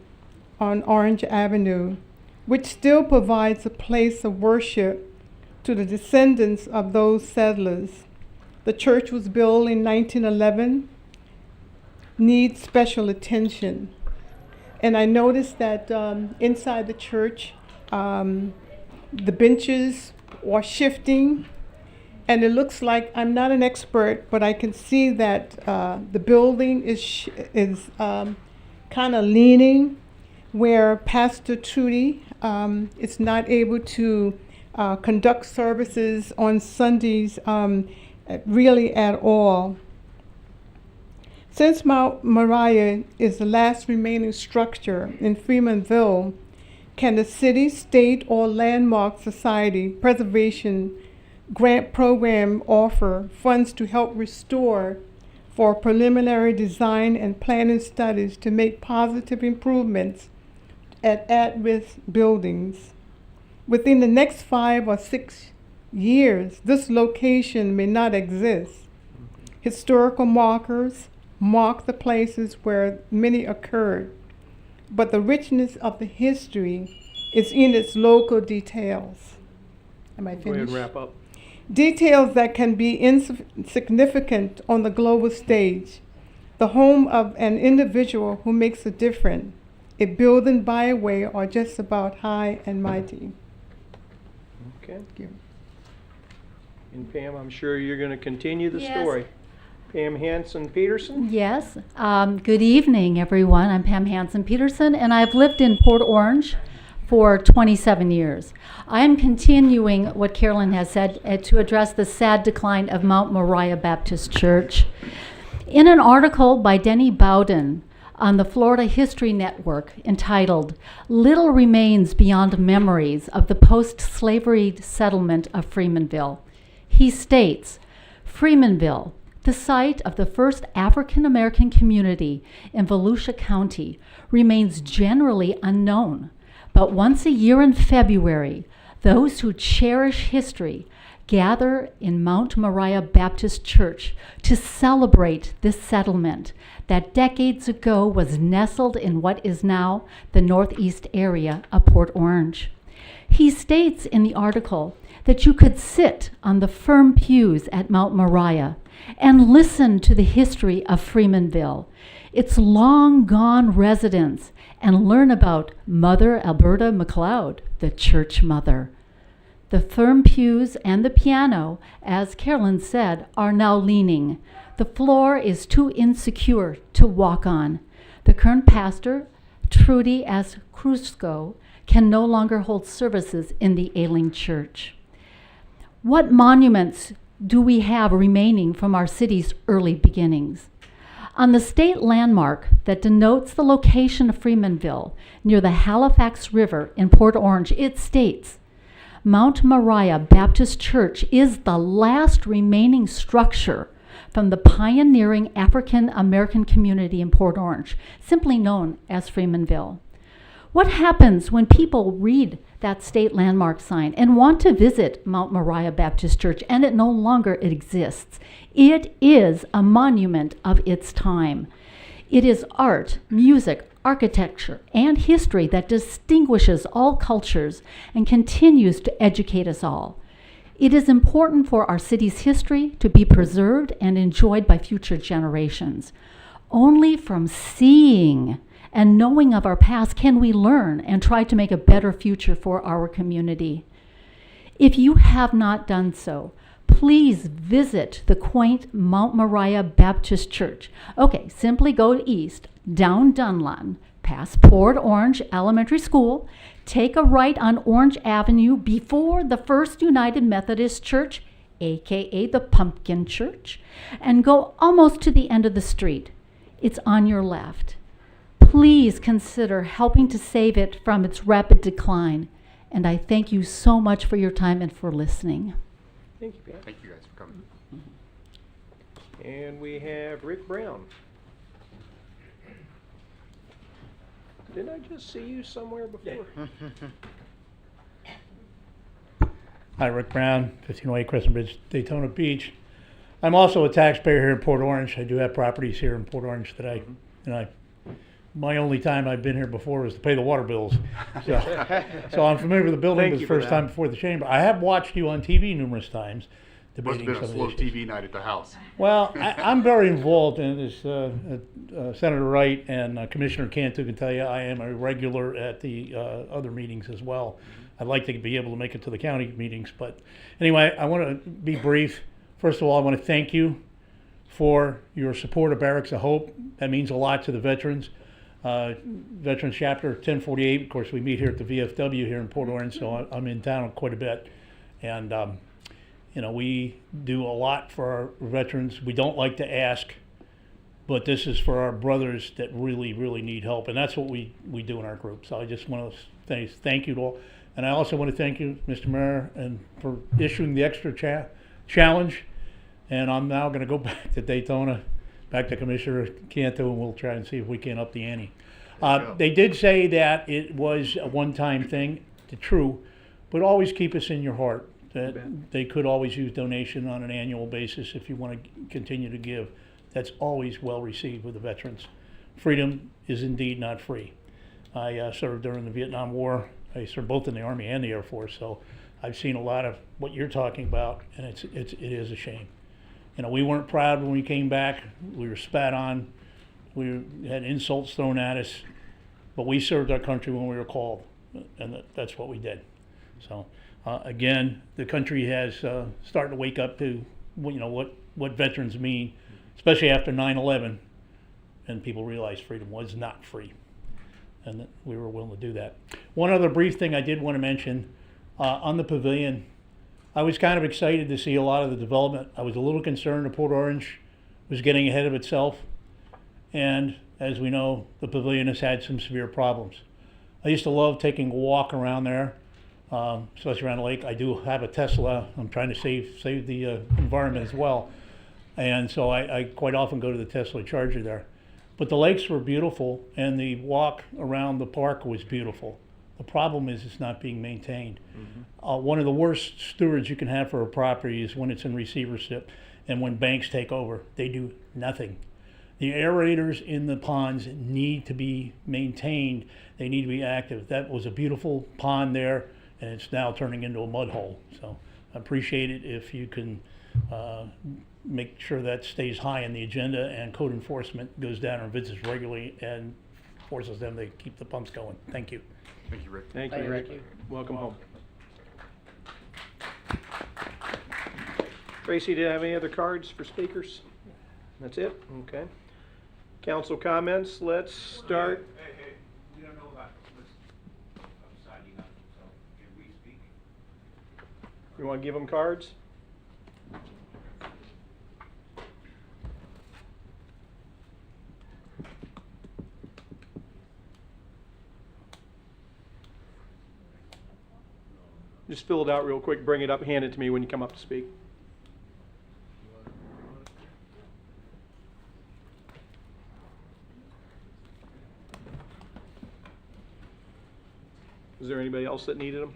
on Orange Avenue, which still provides a place of worship to the descendants of those settlers. The church was built in 1911, needs special attention. And I noticed that inside the church, the benches are shifting, and it looks like, I'm not an expert, but I can see that the building is kind of leaning, where Pastor Trudy is not able to conduct services on Sundays really at all. Since Mount Moriah is the last remaining structure in Freemanville, can the city, state, or landmark society preservation grant program offer funds to help restore for preliminary design and planning studies to make positive improvements at at-risk buildings. Within the next 5 or 6 years, this location may not exist. Historical markers mark the places where many occurred, but the richness of the history is in its local details. Am I finished? Go ahead and wrap up. Details that can be insignificant on the global stage. The home of an individual who makes a difference. A building, byway, or just about high and mighty. Okay. Thank you. And Pam, I'm sure you're going to continue the Yes. story. Pam Hansen Peterson? Yes. Good evening, everyone. I'm Pam Hansen Peterson, and I've lived in Port Orange for 27 years. I am continuing what Carolyn has said to address the sad decline of Mount Moriah Baptist Church. In an article by Denny Bowden on the Florida History Network entitled "Little Remains Beyond Memories of the Post-Slavery Settlement of Freemanville," he states, "Freemanville, the site of the first African American community in Volusia County, remains generally unknown. But once a year in February, those who cherish history gather in Mount Moriah Baptist Church to celebrate this settlement that decades ago was nestled in what is now the northeast area of Port Orange." He states in the article that you could sit on the firm pews at Mount Moriah and listen to the history of Freemanville, its long gone residents, and learn about Mother Alberta McLeod, the church mother. The firm pews and the piano, as Carolyn said, are now leaning. The floor is too insecure to walk on. The current pastor, Trudy S. Krusco, can no longer hold services in the ailing church. What monuments do we have remaining from our city's early beginnings? On the state landmark that denotes the location of Freemanville near the Halifax River in Port Orange, it states, "Mount Moriah Baptist Church is the last remaining structure from the pioneering African American community in Port Orange, simply known as Freemanville." What happens when people read that state landmark sign and want to visit Mount Moriah Baptist Church and it no longer exists? It is a monument of its time. It is art, music, architecture, and history that distinguishes all cultures and continues to educate us all. It is important for our city's history to be preserved and enjoyed by future generations. Only from seeing and knowing of our past can we learn and try to make a better future for our community. If you have not done so, please visit the quaint Mount Moriah Baptist Church. Okay, simply go east, down Dunlun, past Port Orange Elementary School, take a right on Orange Avenue before the First United Methodist Church, aka the Pumpkin Church, and go almost to the end of the street. It's on your left. Please consider helping to save it from its rapid decline. And I thank you so much for your time and for listening. Thank you, Pam. Thank you guys for coming. And we have Rick Brown. Didn't I just see you somewhere before? Hi, Rick Brown, 1508 Crescent Bridge, Daytona Beach. I'm also a taxpayer here in Port Orange. I do have properties here in Port Orange that my only time I've been here before was to pay the water bills. So I'm familiar with the building. Thank This you is for the first that. time before the chamber. I have watched you on TV numerous times. Must have debating been a some of slow the issues. TV night at the house. Well, I'm very involved in this. Senator Wright and Commissioner Cantu can tell you I am a regular at the other meetings as well. I'd like to be able to make it to the county meetings, but anyway, I want to be brief. First of all, I want to thank you for your support of Barracks of Hope. That means a lot to the veterans. Veterans Chapter 1048, of course, we meet here at the VFW here in Port Orange, so I'm in town quite a bit. And we do a lot for our veterans. We don't like to ask, but this is for our brothers that really, really need help. And that's what we do in our group. So I just want to say thank you to all. And I also want to thank you, Mr. Mayor, and for issuing the extra challenge. And I'm now going to go back to Daytona back to Commissioner Cantu, and we'll try and see if we can up the ante. They did say that it was a one-time thing, true, but always keep us in your heart. That they could always use donation on an annual basis if you want to continue to give. That's always well received with the veterans. Freedom is indeed not free. I served during the Vietnam War. I served both in the Army and the Air Force, so I've seen a lot of what you're talking about, and it is a shame. You know, we weren't proud when we came back. We were spat on. We had insults thrown at us, but we served our country when we were called, and that's what we did. So. Again, the country has started to wake up to what veterans mean, especially after 9/11, and people realized freedom was not free, and that we were willing to do that. One other brief thing I did want to mention on the pavilion, I was kind of excited to see a lot of the development. I was a little concerned that Port Orange was getting ahead of itself, and as we know, the pavilion has had some severe problems. I used to love taking a walk around there. Especially around the lake. I do have a Tesla. I'm trying to save the environment as well. And so I quite often go to the Tesla charger there. But the lakes were beautiful, and the walk around the park was beautiful. The problem is it's not being maintained. One of the worst stewards you can have for a property is when it's in receivership and when banks take over. They do nothing. The aerators in the ponds need to be maintained. They need to be active. That was a beautiful pond there, and it's now turning into a mud hole. So I appreciate it if you can make sure that stays high on the agenda, and code enforcement goes down and visits regularly and forces them to keep the pumps going. Thank you. Thank you, Rick. Thank you, Rick. Welcome home. Tracy, do you have any other cards for speakers? That's it? Okay. Council comments, let's start. Hey, we don't know about what's signing up, so can we speak? You want to give them cards? Just fill it out real quick, bring it up, hand it to me when you come up to speak. Is there anybody else that needed them?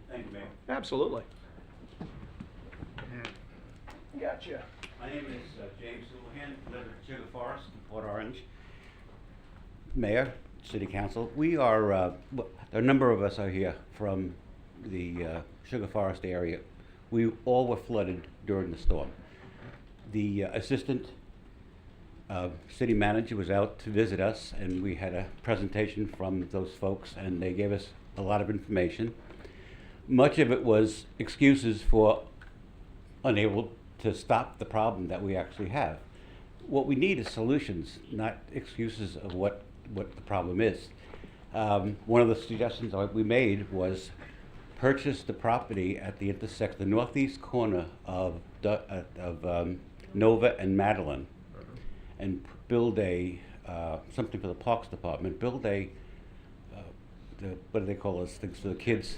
Thank you, Mayor. Absolutely. Gotcha. My name is James Houlihan, live at Sugar Forest in Port Orange. Mayor, City Council, we are, a number of us are here from the Sugar Forest area. We all were flooded during the storm. The assistant city manager was out to visit us, and we had a presentation from those folks, and they gave us a lot of information. Much of it was excuses for unable to stop the problem that we actually have. What we need is solutions, not excuses of what the problem is. One of the suggestions that we made was purchase the property at the intersection, the northeast corner of Nova and Madeline, and build a something for the Parks Department. Build a what do they call those things for the kids?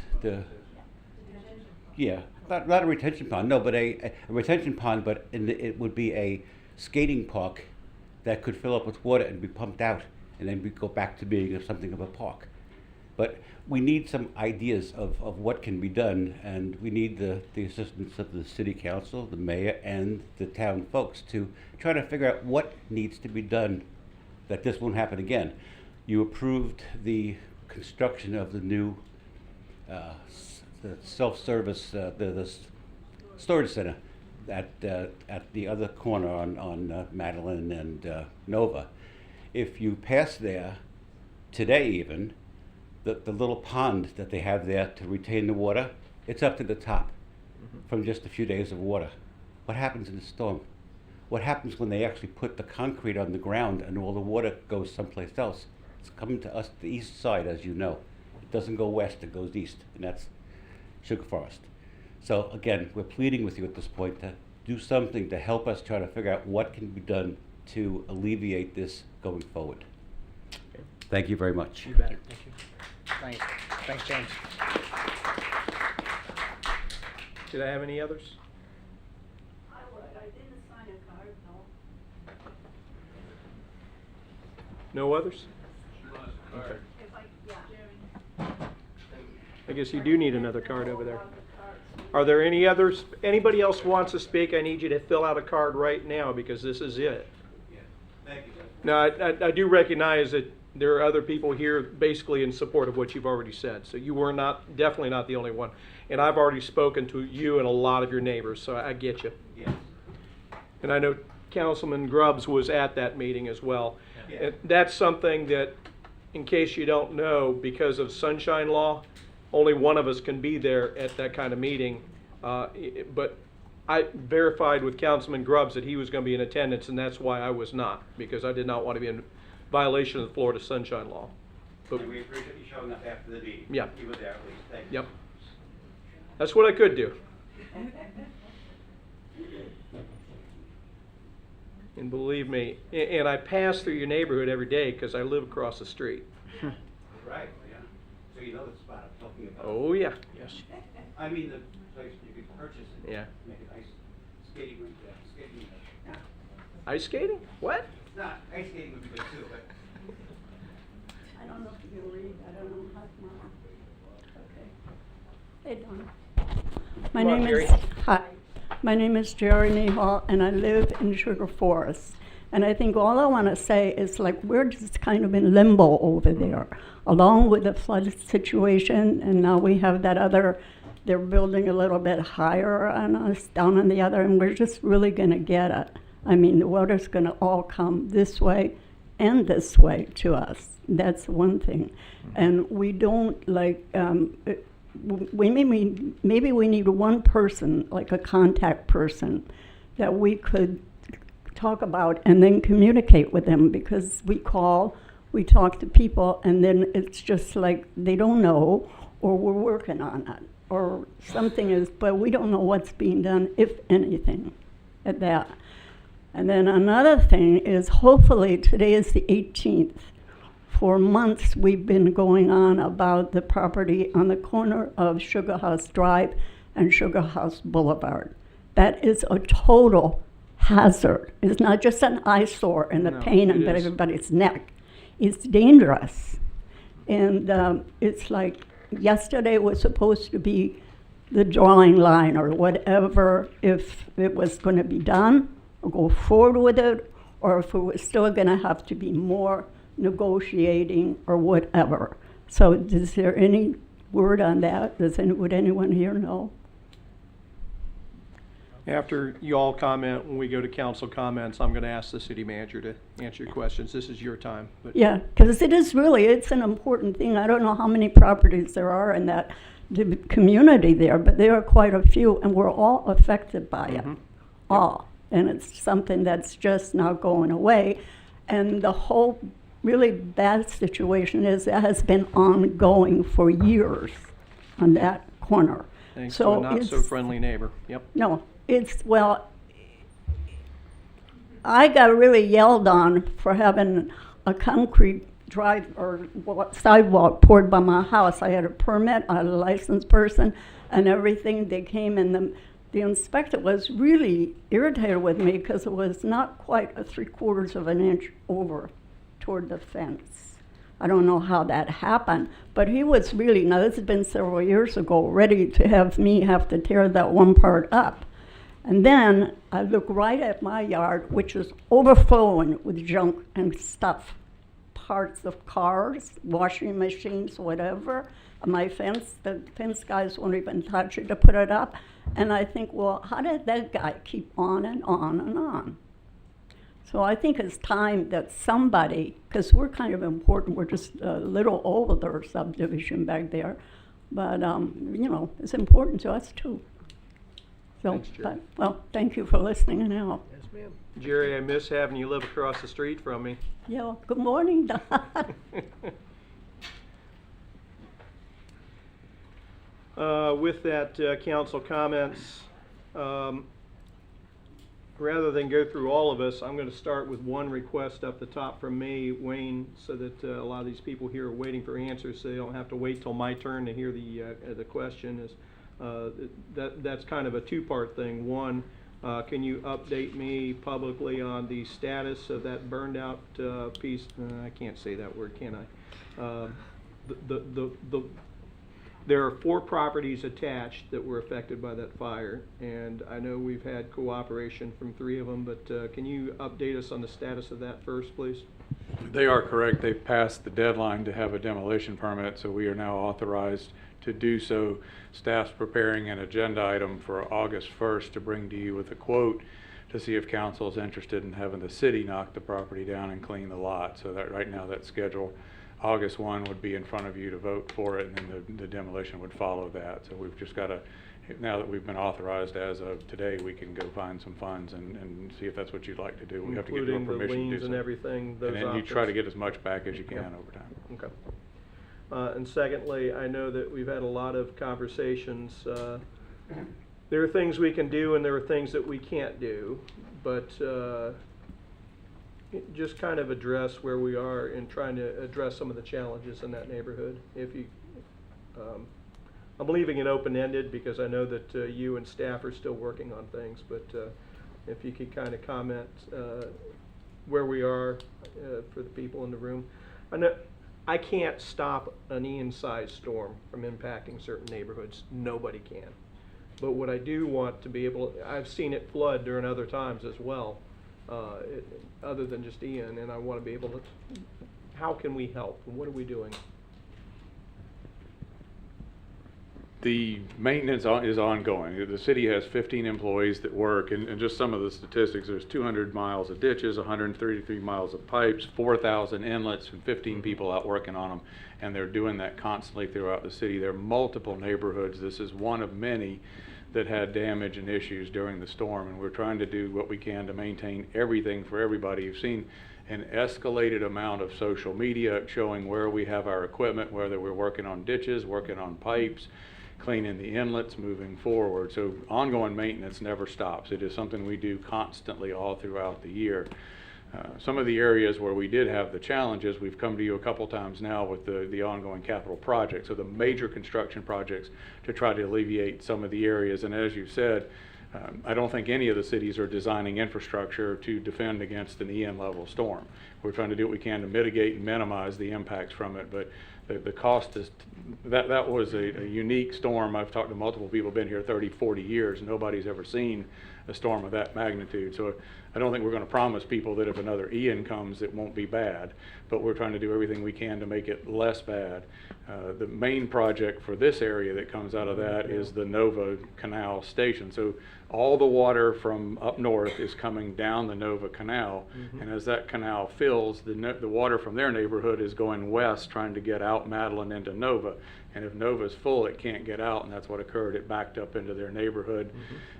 Not a retention pond. No, but a retention pond. But it would be a skating park that could fill up with water and be pumped out, and then we go back to being something of a park. But we need some ideas of what can be done, and we need the assistance of the city council, the mayor, and the town folks to try to figure out what needs to be done that this won't happen again. You approved the construction of the new the self-service, the storage center at the other corner on Madeline and Nova. If you pass there today even, the little pond that they have there to retain the water, it's up to the top from just a few days of water. What happens in the storm? What happens when they actually put the concrete on the ground and all the water goes someplace else? It's coming to us, the east side, as you know. It doesn't go west, it goes east, and that's Sugar Forest. So again, we're pleading with you at this point to do something to help us try to figure out what can be done to alleviate this going forward. Thank you very much. You bet. Thank you. Thanks. Thanks, James. Did I have any others? I would. I didn't sign a card, no. No others? Okay. If I, yeah. I guess you do need another card over there. Are there any others? Anybody else wants to speak? I need you to fill out a card right now because this is it. Thank you. Now, I do recognize that there are other people here basically in support of what you've already said. So you were definitely not the only one. And I've already spoken to you and a lot of your neighbors, so I get you. Yes. And I know Councilman Grubbs was at that meeting as well. And that's something that, in case you don't know, because of sunshine law, only one of us can be there at that kind of meeting. But I verified with Councilman Grubbs that he was going to be in attendance, and that's why I was not, because I did not want to be in violation of the Florida sunshine law. But And we appreciate you showing up after the meeting. Yeah. You were there at least. Thank you. Yep. That's what I could do. And believe me, and I pass through your neighborhood every day because I live across the street. Right, yeah. So you know the spot I'm talking about. Oh, yeah. Yes. I mean the place you could purchase it. Yeah. Make an ice skating rink there, skating rink. Yeah. Ice skating? What? Not, ice skating would be good too, but. I don't know if you can read. I don't know how to. Okay. Hey, Donna. My Come on, name Jerry. is, hi. My name is Jerry Nehall, and I live in Sugar Forest. And I think all I want to say is like we're just kind of in limbo over there, along with the flood situation, and now we have that other, they're building a little bit higher on us down on the other, and we're just really going to get it. I mean, the water's going to all come this way and this way to us. That's one thing. And we don't like, maybe we need one person, like a contact person, that we could talk about and then communicate with them, because we call, we talk to people, and then it's just like they don't know, or we're working on it, or something is, but we don't know what's being done, if anything, at that. And then another thing is, hopefully, today is the 18th. For months, we've been going on about the property on the corner of Sugar House Drive and Sugar House Boulevard. That is a total hazard. It's not just an eyesore and the No, pain it in is. everybody's neck. It's dangerous. And it's like yesterday was supposed to be the drawing line or whatever, if it was going to be done or go forward with it, or if it was still going to have to be more negotiating or whatever. So is there any word on that? Would anyone here know? After you all comment, when we go to council comments, I'm going to ask the city manager to answer your questions. This is your time. But Yeah, because it is really, it's an important thing. I don't know how many properties there are in that the community there, but there are quite a few, and we're all affected by it, all. And it's something that's just not going away. And the whole really bad situation is it has been ongoing for years on that corner. Thanks So to a not so it's- friendly neighbor. Yep. No, it's, well, I got really yelled on for having a concrete drive or sidewalk poured by my house. I had a permit, I had a licensed person and everything. They came and the inspector was really irritated with me because it was not quite a 3/4 of an inch over toward the fence. I don't know how that happened, but he was really, now this has been several years ago, ready to have me have to tear that one part up. And then I look right at my yard, which is overflowing with junk and stuff, parts of cars, washing machines, whatever. My fence, the fence guys won't even touch it to put it up. And I think, well, how did that guy keep on and on and on? So I think it's time that somebody, because we're kind of important, we're just a little older subdivision back there, but, you know, it's important to us too. So, Thanks, Jerry. but, well, thank you for listening now. Yes, ma'am. Jerry, I miss having you live across the street from me. Yeah, well, good morning, Don. With that, council comments, rather than go through all of us, I'm going to start with one request up the top from me, Wayne, so that a lot of these people here are waiting for answers, so they don't have to wait till my turn to hear the question. That's kind of a two-part thing. One, can you update me publicly on the status of that burned out piece? I can't say that word, can I? There are 4 properties attached that were affected by that fire, and I know we've had cooperation from 3 of them, but can you update us on the status of that first, please? They are correct. They've passed the deadline to have a demolition permit, so we are now authorized to do so. Staff's preparing an agenda item for August 1st to bring to you with a quote to see if council is interested in having the city knock the property down and clean the lot. So that right now that schedule, August 1 would be in front of you to vote for it, and then the demolition would follow that. So we've just got to, now that we've been authorized as of today, we can go find some funds and see if that's what you'd like to do. We have to get your Including the permission to do liens so. and everything, those And then you options. try to get as much back as you can over time. Okay. And secondly, I know that we've had a lot of conversations. There are things we can do and there are things that we can't do, but just kind of address where we are in trying to address some of the challenges in that neighborhood. If you, I'm leaving it open-ended because I know that you and staff are still working on things, but if you could kind of comment where we are for the people in the room. I know I can't stop an Ian-sized storm from impacting certain neighborhoods. Nobody can. But what I do want to be able, I've seen it flood during other times as well, other than just Ian, and I want to be able to, how can we help? What are we doing? The maintenance is ongoing. The city has 15 employees that work, and just some of the statistics, there's 200 miles of ditches, 133 miles of pipes, 4,000 inlets, and 15 people out working on them, and they're doing that constantly throughout the city. There are multiple neighborhoods. This is one of many that had damage and issues during the storm, and we're trying to do what we can to maintain everything for everybody. You've seen an escalated amount of social media showing where we have our equipment, whether we're working on ditches, working on pipes, cleaning the inlets, moving forward. So ongoing maintenance never stops. It is something we do constantly all throughout the year. Some of the areas where we did have the challenges, we've come to you a couple times now with the ongoing capital projects, so the major construction projects to try to alleviate some of the areas. And as you said, I don't think any of the cities are designing infrastructure to defend against an Ian level storm. We're trying to do what we can to mitigate and minimize the impacts from it, but the cost is, that was a unique storm. I've talked to multiple people who've been here 30, 40 years. Nobody's ever seen a storm of that magnitude. So I don't think we're going to promise people that if another Ian comes, it won't be bad, but we're trying to do everything we can to make it less bad. The main project for this area that comes out of that is the Nova Canal Station. So all the water from up north is coming down the Nova Canal, and as that canal fills, the water from their neighborhood is going west trying to get out Madeline into Nova. And if Nova's full, it can't get out, and that's what occurred. It backed up into their neighborhood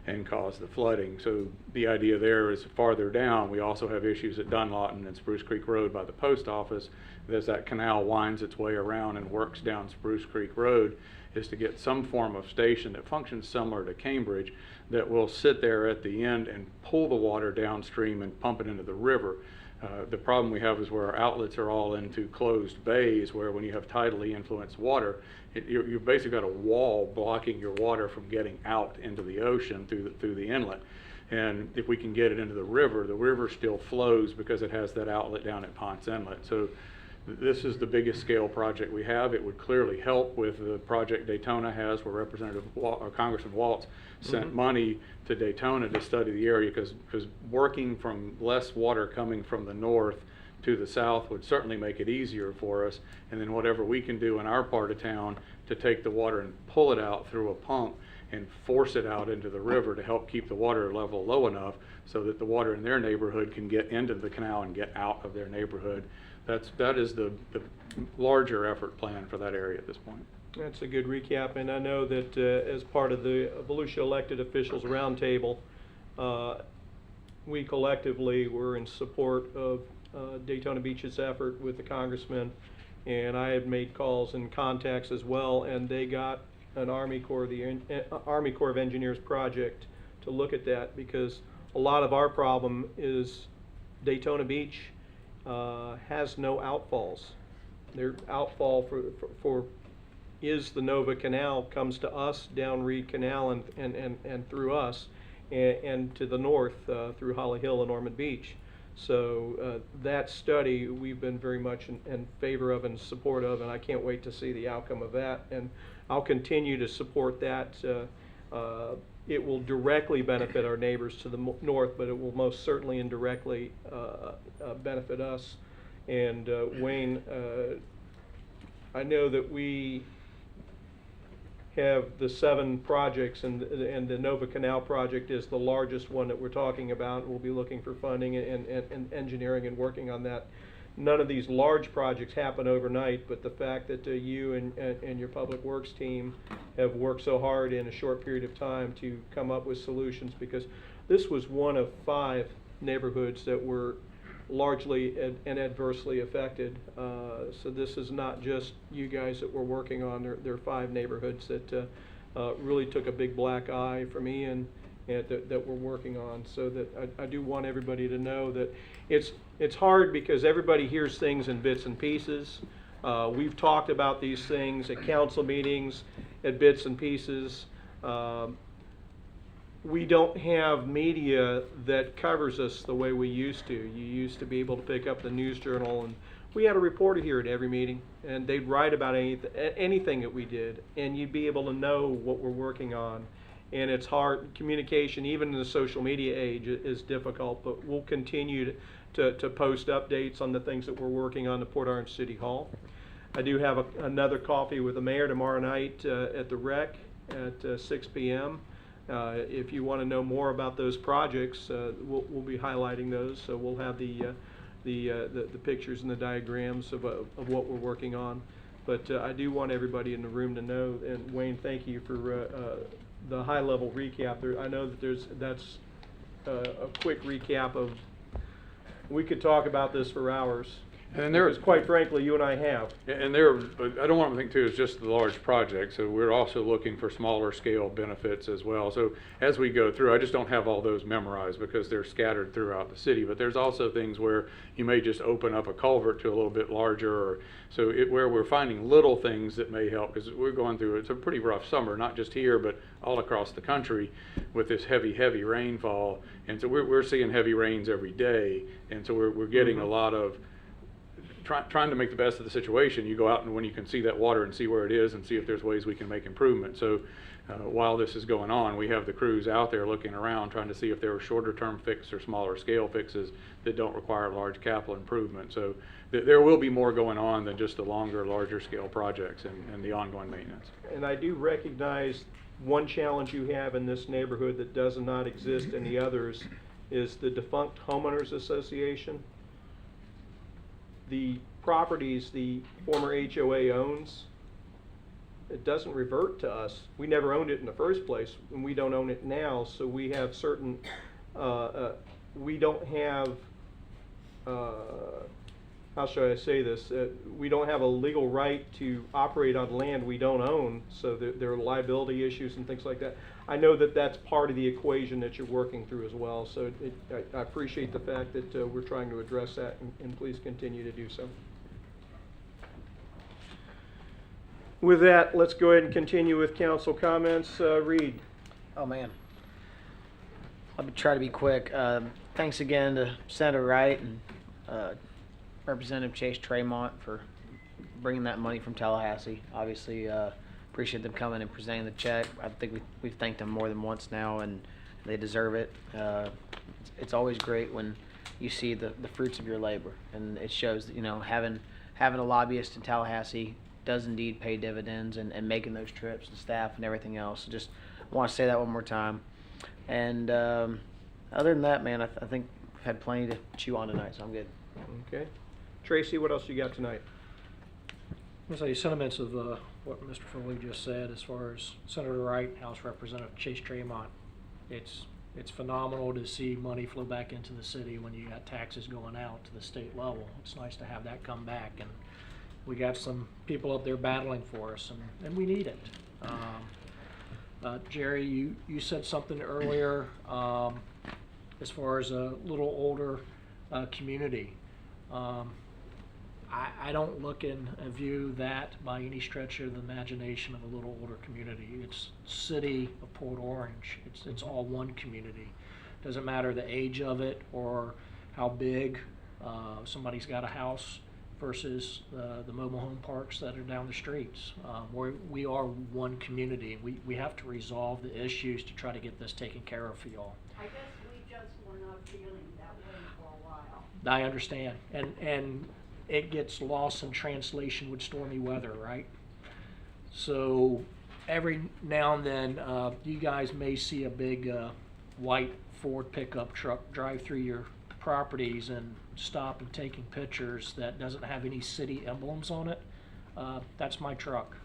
and caused the flooding. So the idea there is farther down, we also have issues at Dunlawton and Spruce Creek Road by the post office. As that canal winds its way around and works down Spruce Creek Road, is to get some form of station that functions similar to Cambridge that will sit there at the end and pull the water downstream and pump it into the river. The problem we have is where our outlets are all into closed bays, where when you have tidally influenced water, you've basically got a wall blocking your water from getting out into the ocean through the inlet. And if we can get it into the river still flows because it has that outlet down at Ponce Inlet. So this is the biggest scale project we have. It would clearly help with the project Daytona has, where Representative or Congressman Waltz sent money to Daytona to study the area, because working from less water coming from the north to the south would certainly make it easier for us. And then whatever we can do in our part of town to take the water and pull it out through a pump and force it out into the river to help keep the water level low enough so that the water in their neighborhood can get into the canal and get out of their neighborhood. That is the larger effort plan for that area at this point. That's a good recap, and I know that as part of the Volusia Elected Officials Roundtable, we collectively were in support of Daytona Beach's effort with the congressman, and I had made calls and contacts as well, and they got an Army Corps of Engineers project to look at that, because a lot of our problem is Daytona Beach has no outfalls. Their outfall for is the Nova Canal, comes to us down Reed Canal and through us, and to the north through Holly Hill and Ormond Beach. So that study we've been very much in favor of and support of, and I can't wait to see the outcome of that. And I'll continue to support that. It will directly benefit our neighbors to the north, but it will most certainly indirectly benefit us. And Wayne, I know that we have the 7 projects, and the Nova Canal project is the largest one that we're talking about. We'll be looking for funding and engineering and working on that. None of these large projects happen overnight, but the fact that you and your public works team have worked so hard in a short period of time to come up with solutions, because this was one of 5 neighborhoods that were largely and adversely affected. So this is not just you guys that we're working on. There are 5 neighborhoods that really took a big black eye from Ian and that we're working on. So that I do want everybody to know that it's hard because everybody hears things in bits and pieces. We've talked about these things at council meetings, at bits and pieces. We don't have media that covers us the way we used to. You used to be able to pick up the News Journal, and we had a reporter here at every meeting, and they'd write about anything that we did, and you'd be able to know what we're working on. And it's hard, communication, even in the social media age, is difficult, but we'll continue to post updates on the things that we're working on at Port Orange City Hall. I do have another coffee with the mayor tomorrow night at the Rec at 6 p.m. If you want to know more about those projects, we'll be highlighting those. So we'll have the pictures and the diagrams of what we're working on. But I do want everybody in the room to know, and Wayne, thank you for the high-level recap. I know that that's a quick recap of. We could talk about this for hours. And there, because quite frankly, you and I have. And there, I don't want to think too, it's just the large projects. So we're also looking for smaller scale benefits as well. So as we go through, I just don't have all those memorized because they're scattered throughout the city. But there's also things where you may just open up a culvert to a little bit larger, or so where we're finding little things that may help, because we're going through, it's a pretty rough summer, not just here, but all across the country with this heavy rainfall. And so we're seeing heavy rains every day. And so we're getting a lot of trying to make the best of the situation. You go out and when you can see that water and see where it is and see if there's ways we can make improvement. So while this is going on, we have the crews out there looking around trying to see if there are shorter term fixes or smaller scale fixes that don't require large capital improvement. So there will be more going on than just the larger scale projects and the ongoing maintenance. And I do recognize one challenge you have in this neighborhood that does not exist in the others is the defunct homeowners association. The properties the former HOA owns, it doesn't revert to us. We never owned it in the first place, and we don't own it now, so we have certain, we don't have, how should I say this, we don't have a legal right to operate on land we don't own, so there are liability issues and things like that. I know that that's part of the equation that you're working through as well, so I appreciate the fact that we're trying to address that, and please continue to do so. With that, let's go ahead and continue with council comments. Reed. Oh man, I'll try to be quick. Thanks again to Senator Wright and Representative Chase Tremont for bringing that money from Tallahassee. Obviously, appreciate them coming and presenting the check. I think we've thanked them more than once now, and they deserve it. It's always great when you see the fruits of your labor, and it shows that, you know, having a lobbyist in Tallahassee does indeed pay dividends, and making those trips, the staff and everything else. Just want to say that one more time. And other than that, man, I think we've had plenty to chew on tonight, so I'm good. Okay. Tracy, what else you got tonight? I'm going to say sentiments of what Mr. Foley just said as far as Senator Wright, House Representative Chase Tremont. It's phenomenal to see money flow back into the city when you got taxes going out to the state level. It's nice to have that come back, and we got some people up there battling for us, and we need it. Jerry, you said something earlier as far as a little older community. I don't look and view that by any stretch of the imagination of a little older community. It's city of Port Orange. It's all one community. Doesn't matter the age of it or how big somebody's got a house versus the mobile home parks that are down the streets. We are one community. We have to resolve the issues to try to get this taken care of for y'all. I guess we just were not feeling that way for a while. I understand, and it gets lost in translation with stormy weather, right? So every now and then, you guys may see a big white Ford pickup truck drive through your properties and stop and taking pictures that doesn't have any city emblems on it. That's my truck.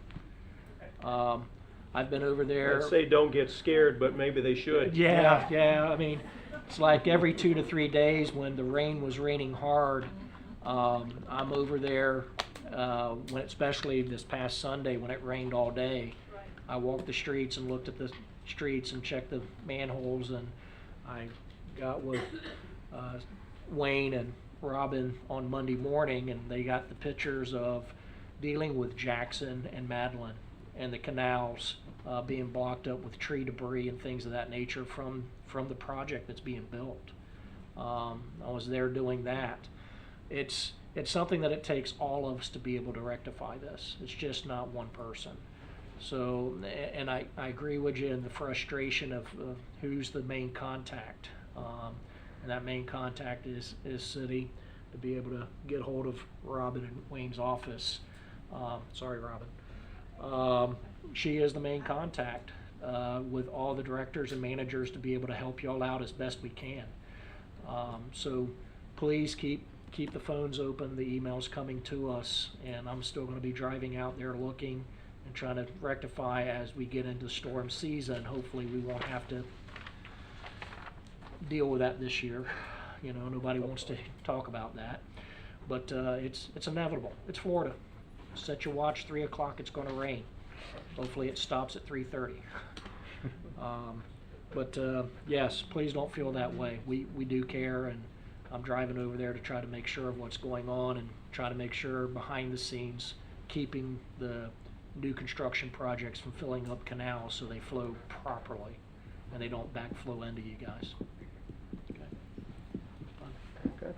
I've been over there. Let's say don't get scared, but maybe they should. Yeah. I mean, it's like every 2 to 3 days when the rain was raining hard. I'm over there, when especially this past Sunday when it rained all day. I walked the streets and looked at the streets and checked the manholes, and I got with Wayne and Robin on Monday morning, and they got the pictures of dealing with Jackson and Madeline and the canals being blocked up with tree debris and things of that nature from the project that's being built. I was there doing that. It's something that it takes all of us to be able to rectify this. It's just not one person. So, and I agree with you in the frustration of who's the main contact. And that main contact is city, to be able to get hold of Robin and Wayne's office. Sorry, Robin. She is the main contact with all the directors and managers to be able to help y'all out as best we can. So please keep the phones open, the emails coming to us, and I'm still going to be driving out there looking and trying to rectify as we get into storm season. Hopefully we won't have to deal with that this year. You know, nobody wants to talk about that, but it's inevitable. It's Florida. Set your watch, 3 o'clock, it's going to rain. Hopefully it stops at 3:30. But yes, please don't feel that way. We do care, and I'm driving over there to try to make sure of what's going on and try to make sure behind the scenes, keeping the new construction projects from filling up canals so they flow properly and they don't backflow into you guys. Okay.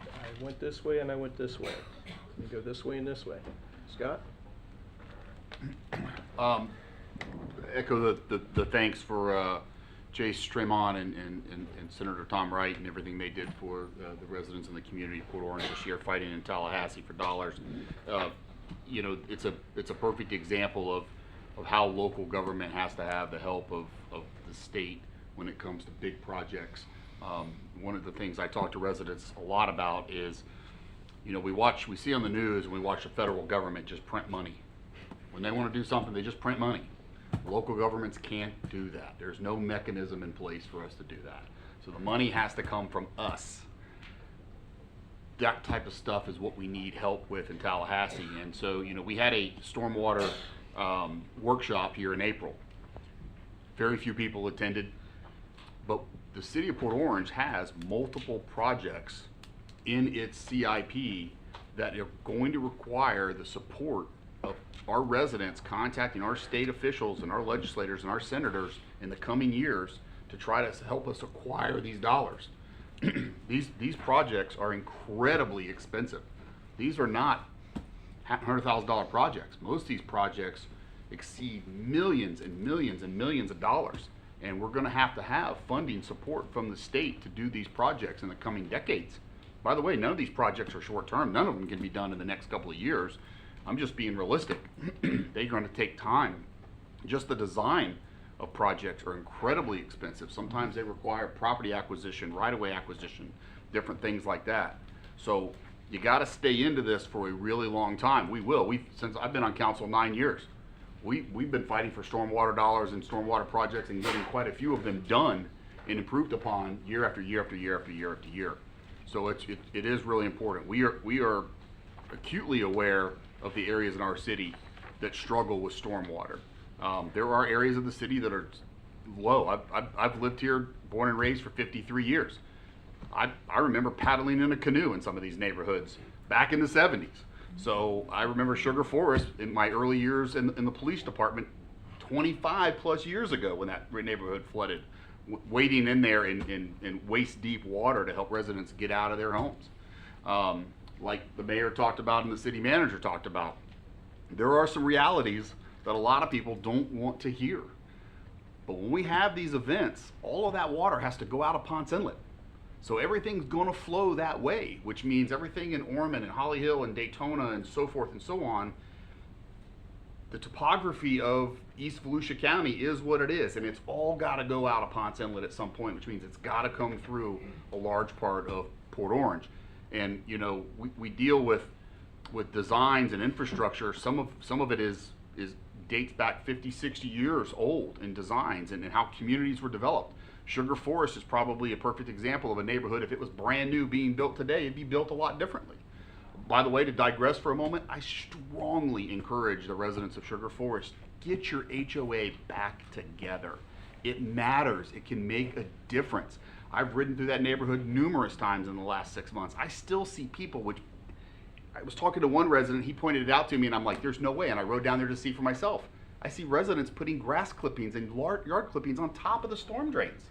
I went this way and I went this way. You go this way and this way. Scott? Echo the thanks for Jace Stremon and Senator Tom Wright and everything they did for the residents in the community of Port Orange this year, fighting in Tallahassee for dollars. You know, it's a perfect example of how local government has to have the help of the state when it comes to big projects. One of the things I talk to residents a lot about is, you know, we see on the news and we watch the federal government just print money. When they want to do something, they just print money. Local governments can't do that. There's no mechanism in place for us to do that. So the money has to come from us. That type of stuff is what we need help with in Tallahassee. And so, you know, we had a stormwater workshop here in April. Very few people attended, but the city of Port Orange has multiple projects in its CIP that are going to require the support of our residents contacting our state officials and our legislators and our senators in the coming years to try to help us acquire these dollars. These projects are incredibly expensive. These are not $100,000 projects. Most of these projects exceed millions and millions and millions of dollars. And we're going to have funding support from the state to do these projects in the coming decades. By the way, none of these projects are short term. None of them can be done in the next couple of years. I'm just being realistic. They're going to take time. Just the design of projects are incredibly expensive. Sometimes they require property acquisition, right-of-way acquisition, different things like that. So you got to stay into this for a really long time. We will. Since I've been on council 9 years, we've been fighting for stormwater dollars and stormwater projects and getting quite a few of them done and improved upon year after year after year after year after year. So it is really important. We are acutely aware of the areas in our city that struggle with stormwater. There are areas of the city that are low. I've lived here, born and raised for 53 years. I remember paddling in a canoe in some of these neighborhoods back in the 70s. So I remember Sugar Forest in my early years in the police department 25 plus years ago when that neighborhood flooded, wading in there in waist deep water to help residents get out of their homes. Like the mayor talked about and the city manager talked about, there are some realities that a lot of people don't want to hear. But when we have these events, all of that water has to go out of Ponce Inlet. So everything's going to flow that way, which means everything in Ormond and Holly Hill and Daytona and so forth and so on, the topography of East Volusia County is what it is, and it's all got to go out of Ponce Inlet at some point, which means it's got to come through a large part of Port Orange. And you know, we deal with designs and infrastructure. Some of it is dates back 50, 60 years old in designs and how communities were developed. Sugar Forest is probably a perfect example of a neighborhood. If it was brand new being built today, it'd be built a lot differently. By the way, to digress for a moment, I strongly encourage the residents of Sugar Forest, get your HOA back together. It matters. It can make a difference. I've ridden through that neighborhood numerous times in the last 6 months. I still see people, which I was talking to one resident, he pointed it out to me and I'm like, there's no way. And I rode down there to see for myself. I see residents putting grass clippings and yard clippings on top of the storm drains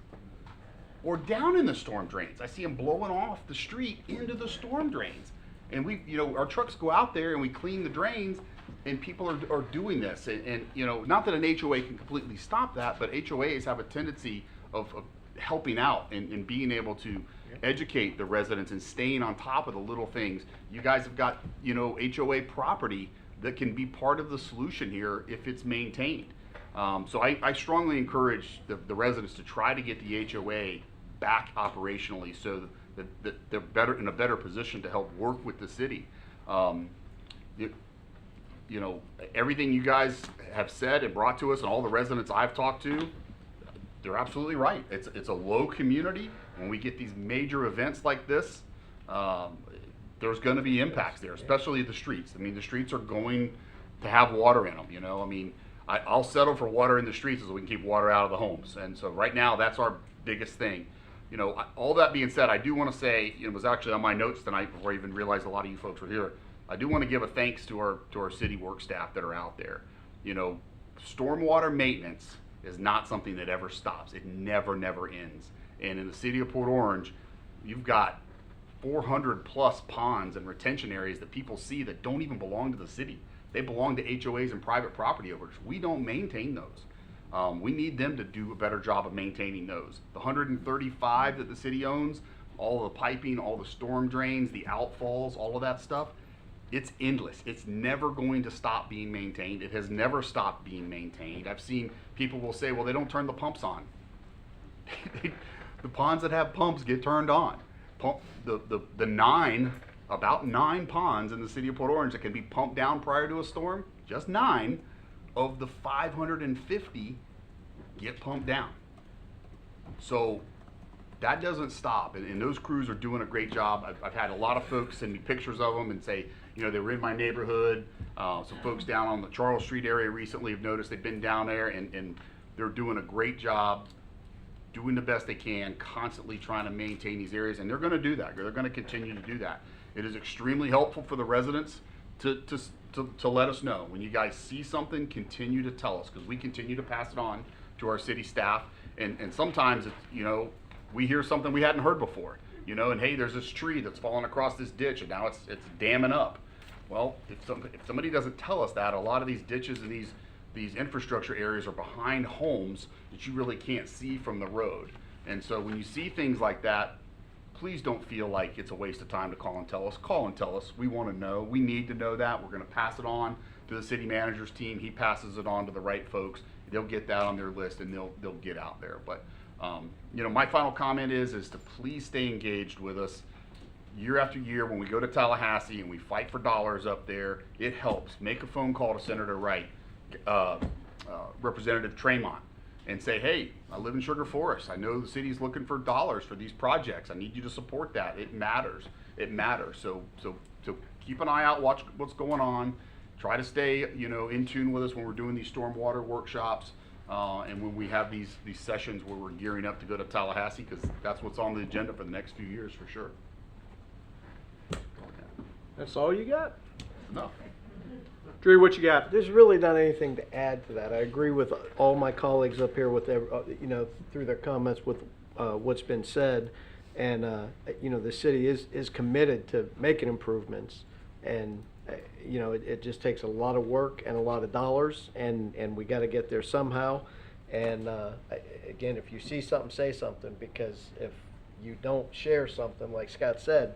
or down in the storm drains. I see them blowing off the street into the storm drains. And we, you know, our trucks go out there and we clean the drains and people are doing this. And, you know, not that an HOA can completely stop that, but HOAs have a tendency of helping out and being able to educate the residents and staying on top of the little things. You guys have got, you know, HOA property that can be part of the solution here if it's maintained. So I strongly encourage the residents to try to get the HOA back operationally so that they're better in a better position to help work with the city. You know, everything you guys have said and brought to us and all the residents I've talked to, they're absolutely right. It's a low community. When we get these major events like this, there's going to be impacts there, especially the streets. I mean, the streets are going to have water in them, you know. I mean, I'll settle for water in the streets so we can keep water out of the homes. And so right now, that's our biggest thing. You know, all that being said, I do want to say, it was actually on my notes tonight before I even realized a lot of you folks were here. I do want to give a thanks to our city work staff that are out there. You know, stormwater maintenance is not something that ever stops. It never ends. And in the city of Port Orange, you've got 400 plus ponds and retention areas that people see that don't even belong to the city. They belong to HOAs and private property owners. We don't maintain those. We need them to do a better job of maintaining those. The 135 that the city owns, all the piping, all the storm drains, the outfalls, all of that stuff, it's endless. It's never going to stop being maintained. It has never stopped being maintained. I've seen people will say, well, they don't turn the pumps on. The ponds that have pumps get turned on. About 9 ponds in the city of Port Orange that can be pumped down prior to a storm, just 9 of the 550 get pumped down. So that doesn't stop, and those crews are doing a great job. I've had a lot of folks send me pictures of them and say, you know, they were in my neighborhood. Some folks down on the Charles Street area recently have noticed they've been down there, and they're doing a great job, doing the best they can, constantly trying to maintain these areas, and they're going to do that. They're going to continue to do that. It is extremely helpful for the residents to let us know. When you guys see something, continue to tell us, because we continue to pass it on to our city staff, and sometimes it's, you know, we hear something we hadn't heard before, you know, and hey, there's this tree that's fallen across this ditch and now it's damming up. Well, if somebody doesn't tell us that, a lot of these ditches and these infrastructure areas are behind homes that you really can't see from the road. And so when you see things like that, please don't feel like it's a waste of time to call and tell us. Call and tell us. We want to know. We need to know that. We're going to pass it on to the city manager's team. He passes it on to the right folks. They'll get that on their list and they'll get out there. But you know, my final comment is to please stay engaged with us. Year after year, when we go to Tallahassee and we fight for dollars up there, it helps. Make a phone call to Senator Wright, Representative Tremont, and say, hey, I live in Sugar Forest. I know the city's looking for dollars for these projects. I need you to support that. It matters. It matters. So keep an eye out, watch what's going on. Try to stay, you know, in tune with us when we're doing these stormwater workshops. And when we have these sessions where we're gearing up to go to Tallahassee, because that's what's on the agenda for the next few years for sure. That's all you got? No. Drew, what you got? There's really not anything to add to that. I agree with all my colleagues up here with, through their comments with what's been said. And, the city is committed to making improvements. And, it just takes a lot of work and a lot of dollars, and we got to get there somehow. And, again, if you see something, say something, because if you don't share something, like Scott said,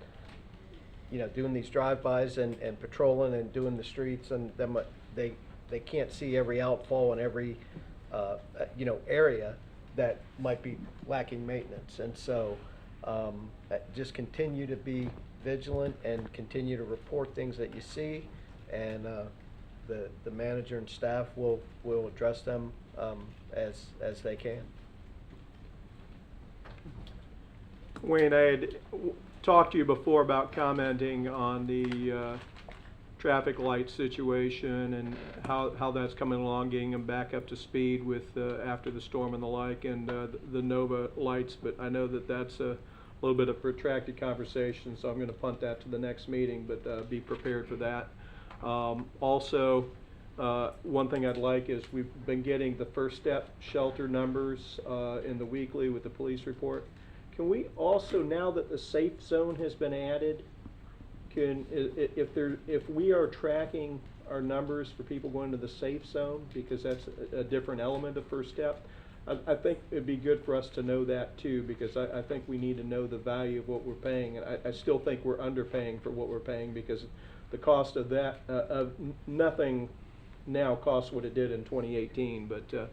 doing these drive-bys and patrolling and doing the streets, and them, they can't see every outfall and every, area that might be lacking maintenance. And so just continue to be vigilant and continue to report things that you see, and the manager and staff will address them as they can. Wayne, I had talked to you before about commenting on the traffic light situation and how that's coming along, getting them back up to speed with after the storm and the like, and the Nova lights. But I know that that's a little bit of a protracted conversation, so I'm going to punt that to the next meeting, but be prepared for that. Also, one thing I'd like is we've been getting the First Step shelter numbers in the weekly with the police report. Can we also, now that the safe zone has been added, if we are tracking our numbers for people going to the safe zone, because that's a different element of First Step, I think it'd be good for us to know that too, because I think we need to know the value of what we're paying, and I still think we're underpaying for what we're paying, because the cost of that, of nothing now costs what it did in 2018, but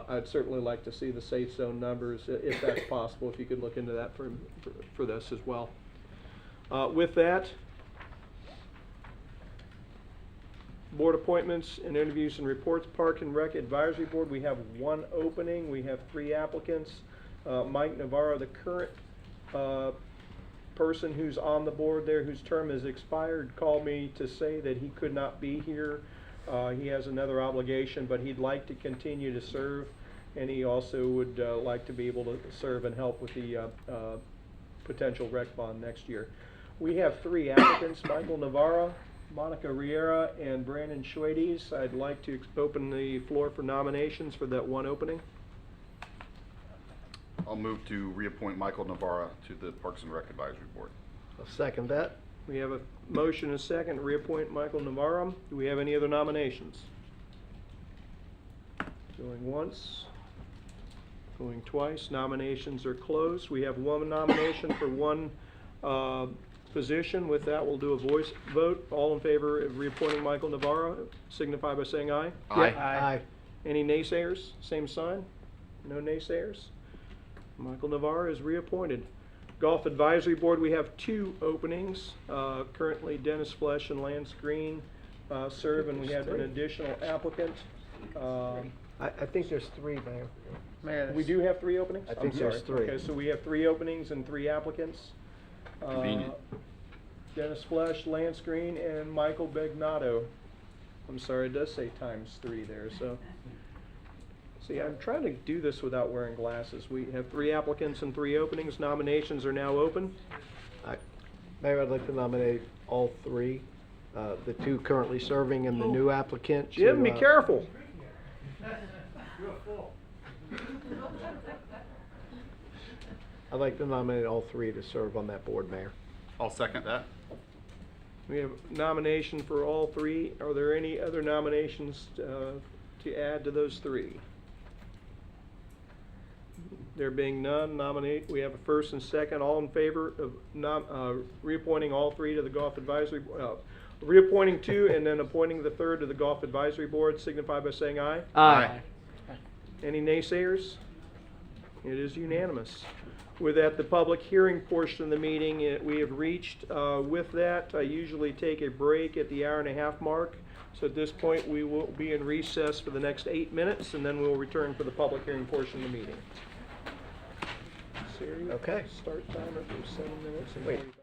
I'd certainly like to see the safe zone numbers, if that's possible, if you could look into that for this as well. With that, board appointments and interviews and reports. Park and Rec Advisory Board, we have one opening. We have 3 applicants. Mike Navarro, the current person who's on the board there, whose term has expired, called me to say that he could not be here. He has another obligation, but he'd like to continue to serve, and he also would like to be able to serve and help with the potential rec bond next year. We have 3 applicants: Michael Navarro, Monica Riera, and Brandon Schwades. I'd like to open the floor for nominations for that one opening. I'll move to reappoint Michael Navarra to the Parks and Rec Advisory Board. I'll second that. We have a motion and a second to reappoint Michael Navarro. Do we have any other nominations? Going once, going twice. Nominations are closed. We have one nomination for one position. With that, we'll do a voice vote. All in favor of reappointing Michael Navarro signify by saying aye. Aye. Aye. Any naysayers? Same sign. No naysayers. Michael Navarro is reappointed. Golf Advisory Board, we have 2 openings. Currently, Dennis Flesh and Lance Green serve, and we have an additional applicant. I think there's 3, Mayor. We do have 3 openings? I think I'm there's sorry. 3. Okay, so we have 3 openings and 3 applicants. Convenient. Dennis Flesh, Lance Green, and Michael Begnato. I'm sorry, it does say ×3 there, so. See, I'm trying to do this without wearing glasses. We have 3 applicants and 3 openings. Nominations are now open. Mayor, I'd like to nominate all 3, the 2 currently serving and the new applicant. Jim, be careful. I'd like to nominate all 3 to serve on that board, Mayor. I'll second that. We have nomination for all 3. Are there any other nominations to add to those 3? There being none, we have a first and second. All in favor of reappointing all 3 to the Golf Advisory Board, reappointing 2 and then appointing the 3rd to the Golf Advisory Board, signify by saying aye. Aye. Any naysayers? It is unanimous. With that, the public hearing portion of the meeting we have reached. With that, I usually take a break at the hour-and-a-half mark. So at this point, we will be in recess for the next 8 minutes, and then we'll return for the public hearing portion of the meeting. Okay. Start timer for 7 minutes and Wait. 45.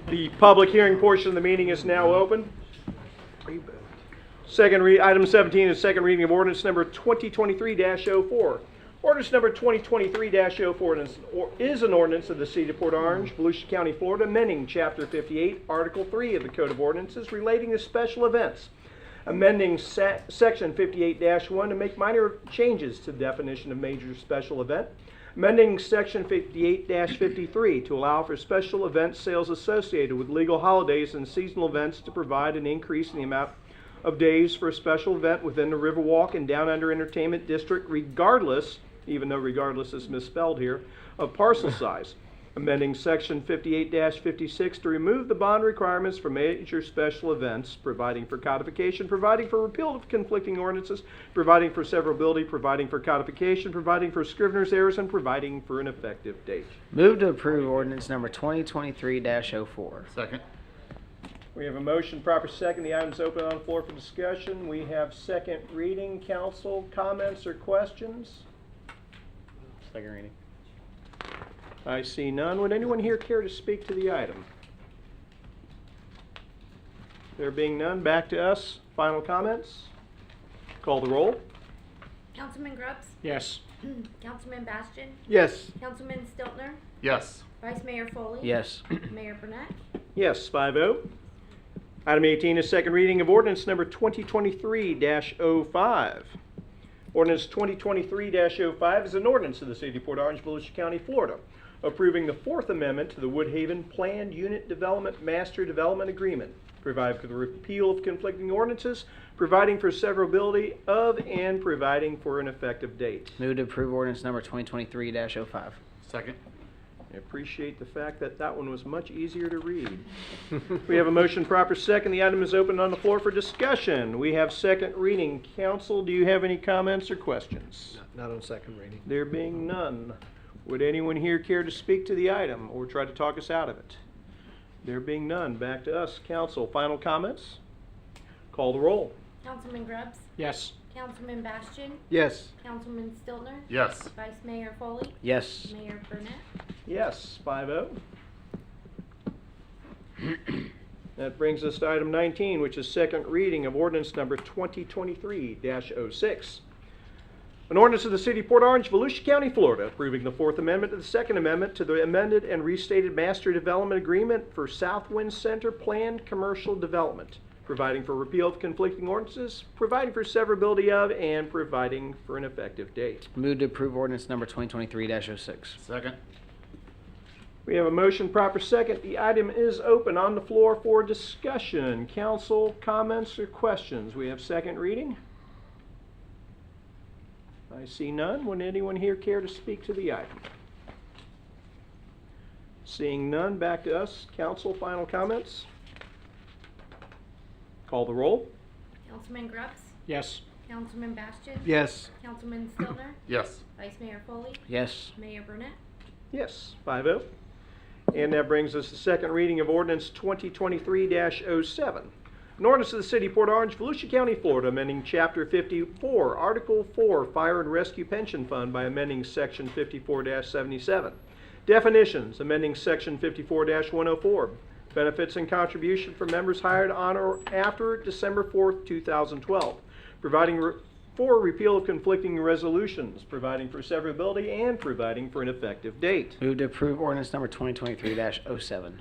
The public hearing portion of the meeting is now open. Item 17 is second reading of ordinance number 2023-04. Ordinance number 2023-04 is an ordinance of the City of Port Orange, Volusia County, Florida, amending Chapter 58, Article 3 of the Code of Ordinances relating to special events, amending Section 58-1 to make minor changes to the definition of major special event, amending Section 58-53 to allow for special event sales associated with legal holidays and seasonal events to provide an increase in the amount of days for a special event within the Riverwalk and Down Under Entertainment District, regardless, even though regardless is misspelled here, of parcel size. Amending Section 58-56 to remove the bond requirements for major special events, providing for codification, providing for repeal of conflicting ordinances, providing for severability, providing for codification, providing for scrivener's errors, and providing for an effective date. Move to approve ordinance number 2023-04. Second. We have a motion, proper second. The item's open on the floor for discussion. We have second reading. Council comments or questions? Second reading. I see none. Would anyone here care to speak to the item? There being none, back to us. Final comments? Call the roll. Councilman Grubbs? Yes. Councilman Bastian? Yes. Councilman Stiltner? Yes. Vice Mayor Foley? Yes. Mayor Burnett? Yes, 5-0. Item 18 is second reading of ordinance number 2023-05. Ordinance 2023-05 is an ordinance of the City of Port Orange, Volusia County, Florida, approving the Fourth Amendment to the Woodhaven Planned Unit Development Master Development Agreement, providing for the repeal of conflicting ordinances, providing for severability of, and providing for an effective date. Move to approve ordinance number 2023-05. Second. I appreciate the fact that that one was much easier to read. We have a motion, proper second. The item is open on the floor for discussion. We have second reading. Council, do you have any comments or questions? Not on second reading. There being none, would anyone here care to speak to the item or try to talk us out of it? There being none, back to us. Council, final comments? Call the roll. Councilman Grubbs? Yes. Councilman Bastian? Yes. Councilman Stiltner? Yes. Vice Mayor Foley? Yes. Mayor Burnett? Yes, 5-0. That brings us to item 19, which is second reading of ordinance number 2023-06. An ordinance of the City of Port Orange, Volusia County, Florida, approving the Fourth Amendment to the Second Amendment to the amended and restated Master Development Agreement for Southwind Center Planned Commercial Development, providing for repeal of conflicting ordinances, providing for severability of, and providing for an effective date. Move to approve ordinance number 2023-06. Second. We have a motion, proper second. The item is open on the floor for discussion. Council comments or questions? We have second reading. I see none. Would anyone here care to speak to the item? Seeing none, back to us. Council, final comments? Call the roll. Councilman Grubbs? Yes. Councilman Bastian? Yes. Councilman Stiltner? Yes. Vice Mayor Foley? Yes. Mayor Burnett? Yes, 5-0. And that brings us to second reading of ordinance 2023-07. An ordinance of the City of Port Orange, Volusia County, Florida, amending Chapter 54, Article 4, Fire and Rescue Pension Fund by amending Section 54-77. Definitions, amending Section 54-104. Benefits and contribution for members hired on or after December 4th, 2012. Providing for repeal of conflicting resolutions, providing for severability, and providing for an effective date. Move to approve ordinance number 2023-07.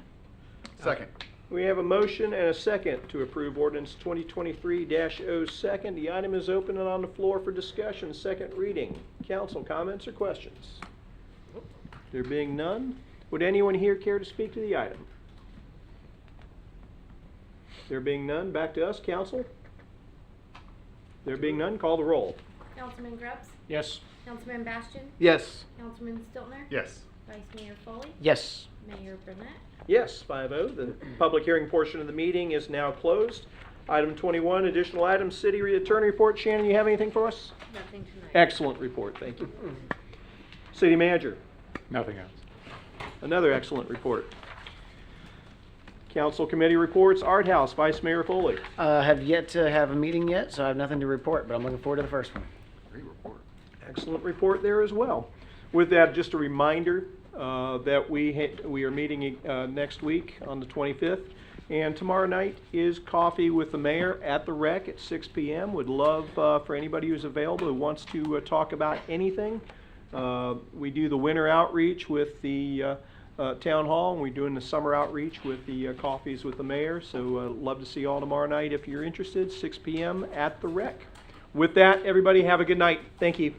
Second. We have a motion and a second to approve ordinance 2023-02. The item is open and on the floor for discussion. Second reading. Council comments or questions? There being none, would anyone here care to speak to the item? There being none, back to us. Council? There being none, call the roll. Councilman Grubbs? Yes. Councilman Bastian? Yes. Councilman Stiltner? Yes. Vice Mayor Foley? Yes. Mayor Burnett? Yes, 5-0. The public hearing portion of the meeting is now closed. Item 21, additional items, City Attorney Report. Shannon, you have anything for us? Nothing tonight. Excellent report, thank you. City Manager, Nothing else. another excellent report. Council Committee reports, Art House, Vice Mayor Foley. Have yet to have a meeting yet, so I have nothing to report, but I'm looking forward to the first one. Great report. Excellent report there as well. With that, just a reminder that we are meeting next week on the 25th. And tomorrow night is Coffee with the Mayor at the Rec at 6 p.m. Would love for anybody who's available who wants to talk about anything. We do the winter outreach with the town hall, and we're doing the summer outreach with the Coffees with the Mayor. So love to see you all tomorrow night if you're interested, 6 p.m. at the Rec. With that, everybody have a good night. Thank you.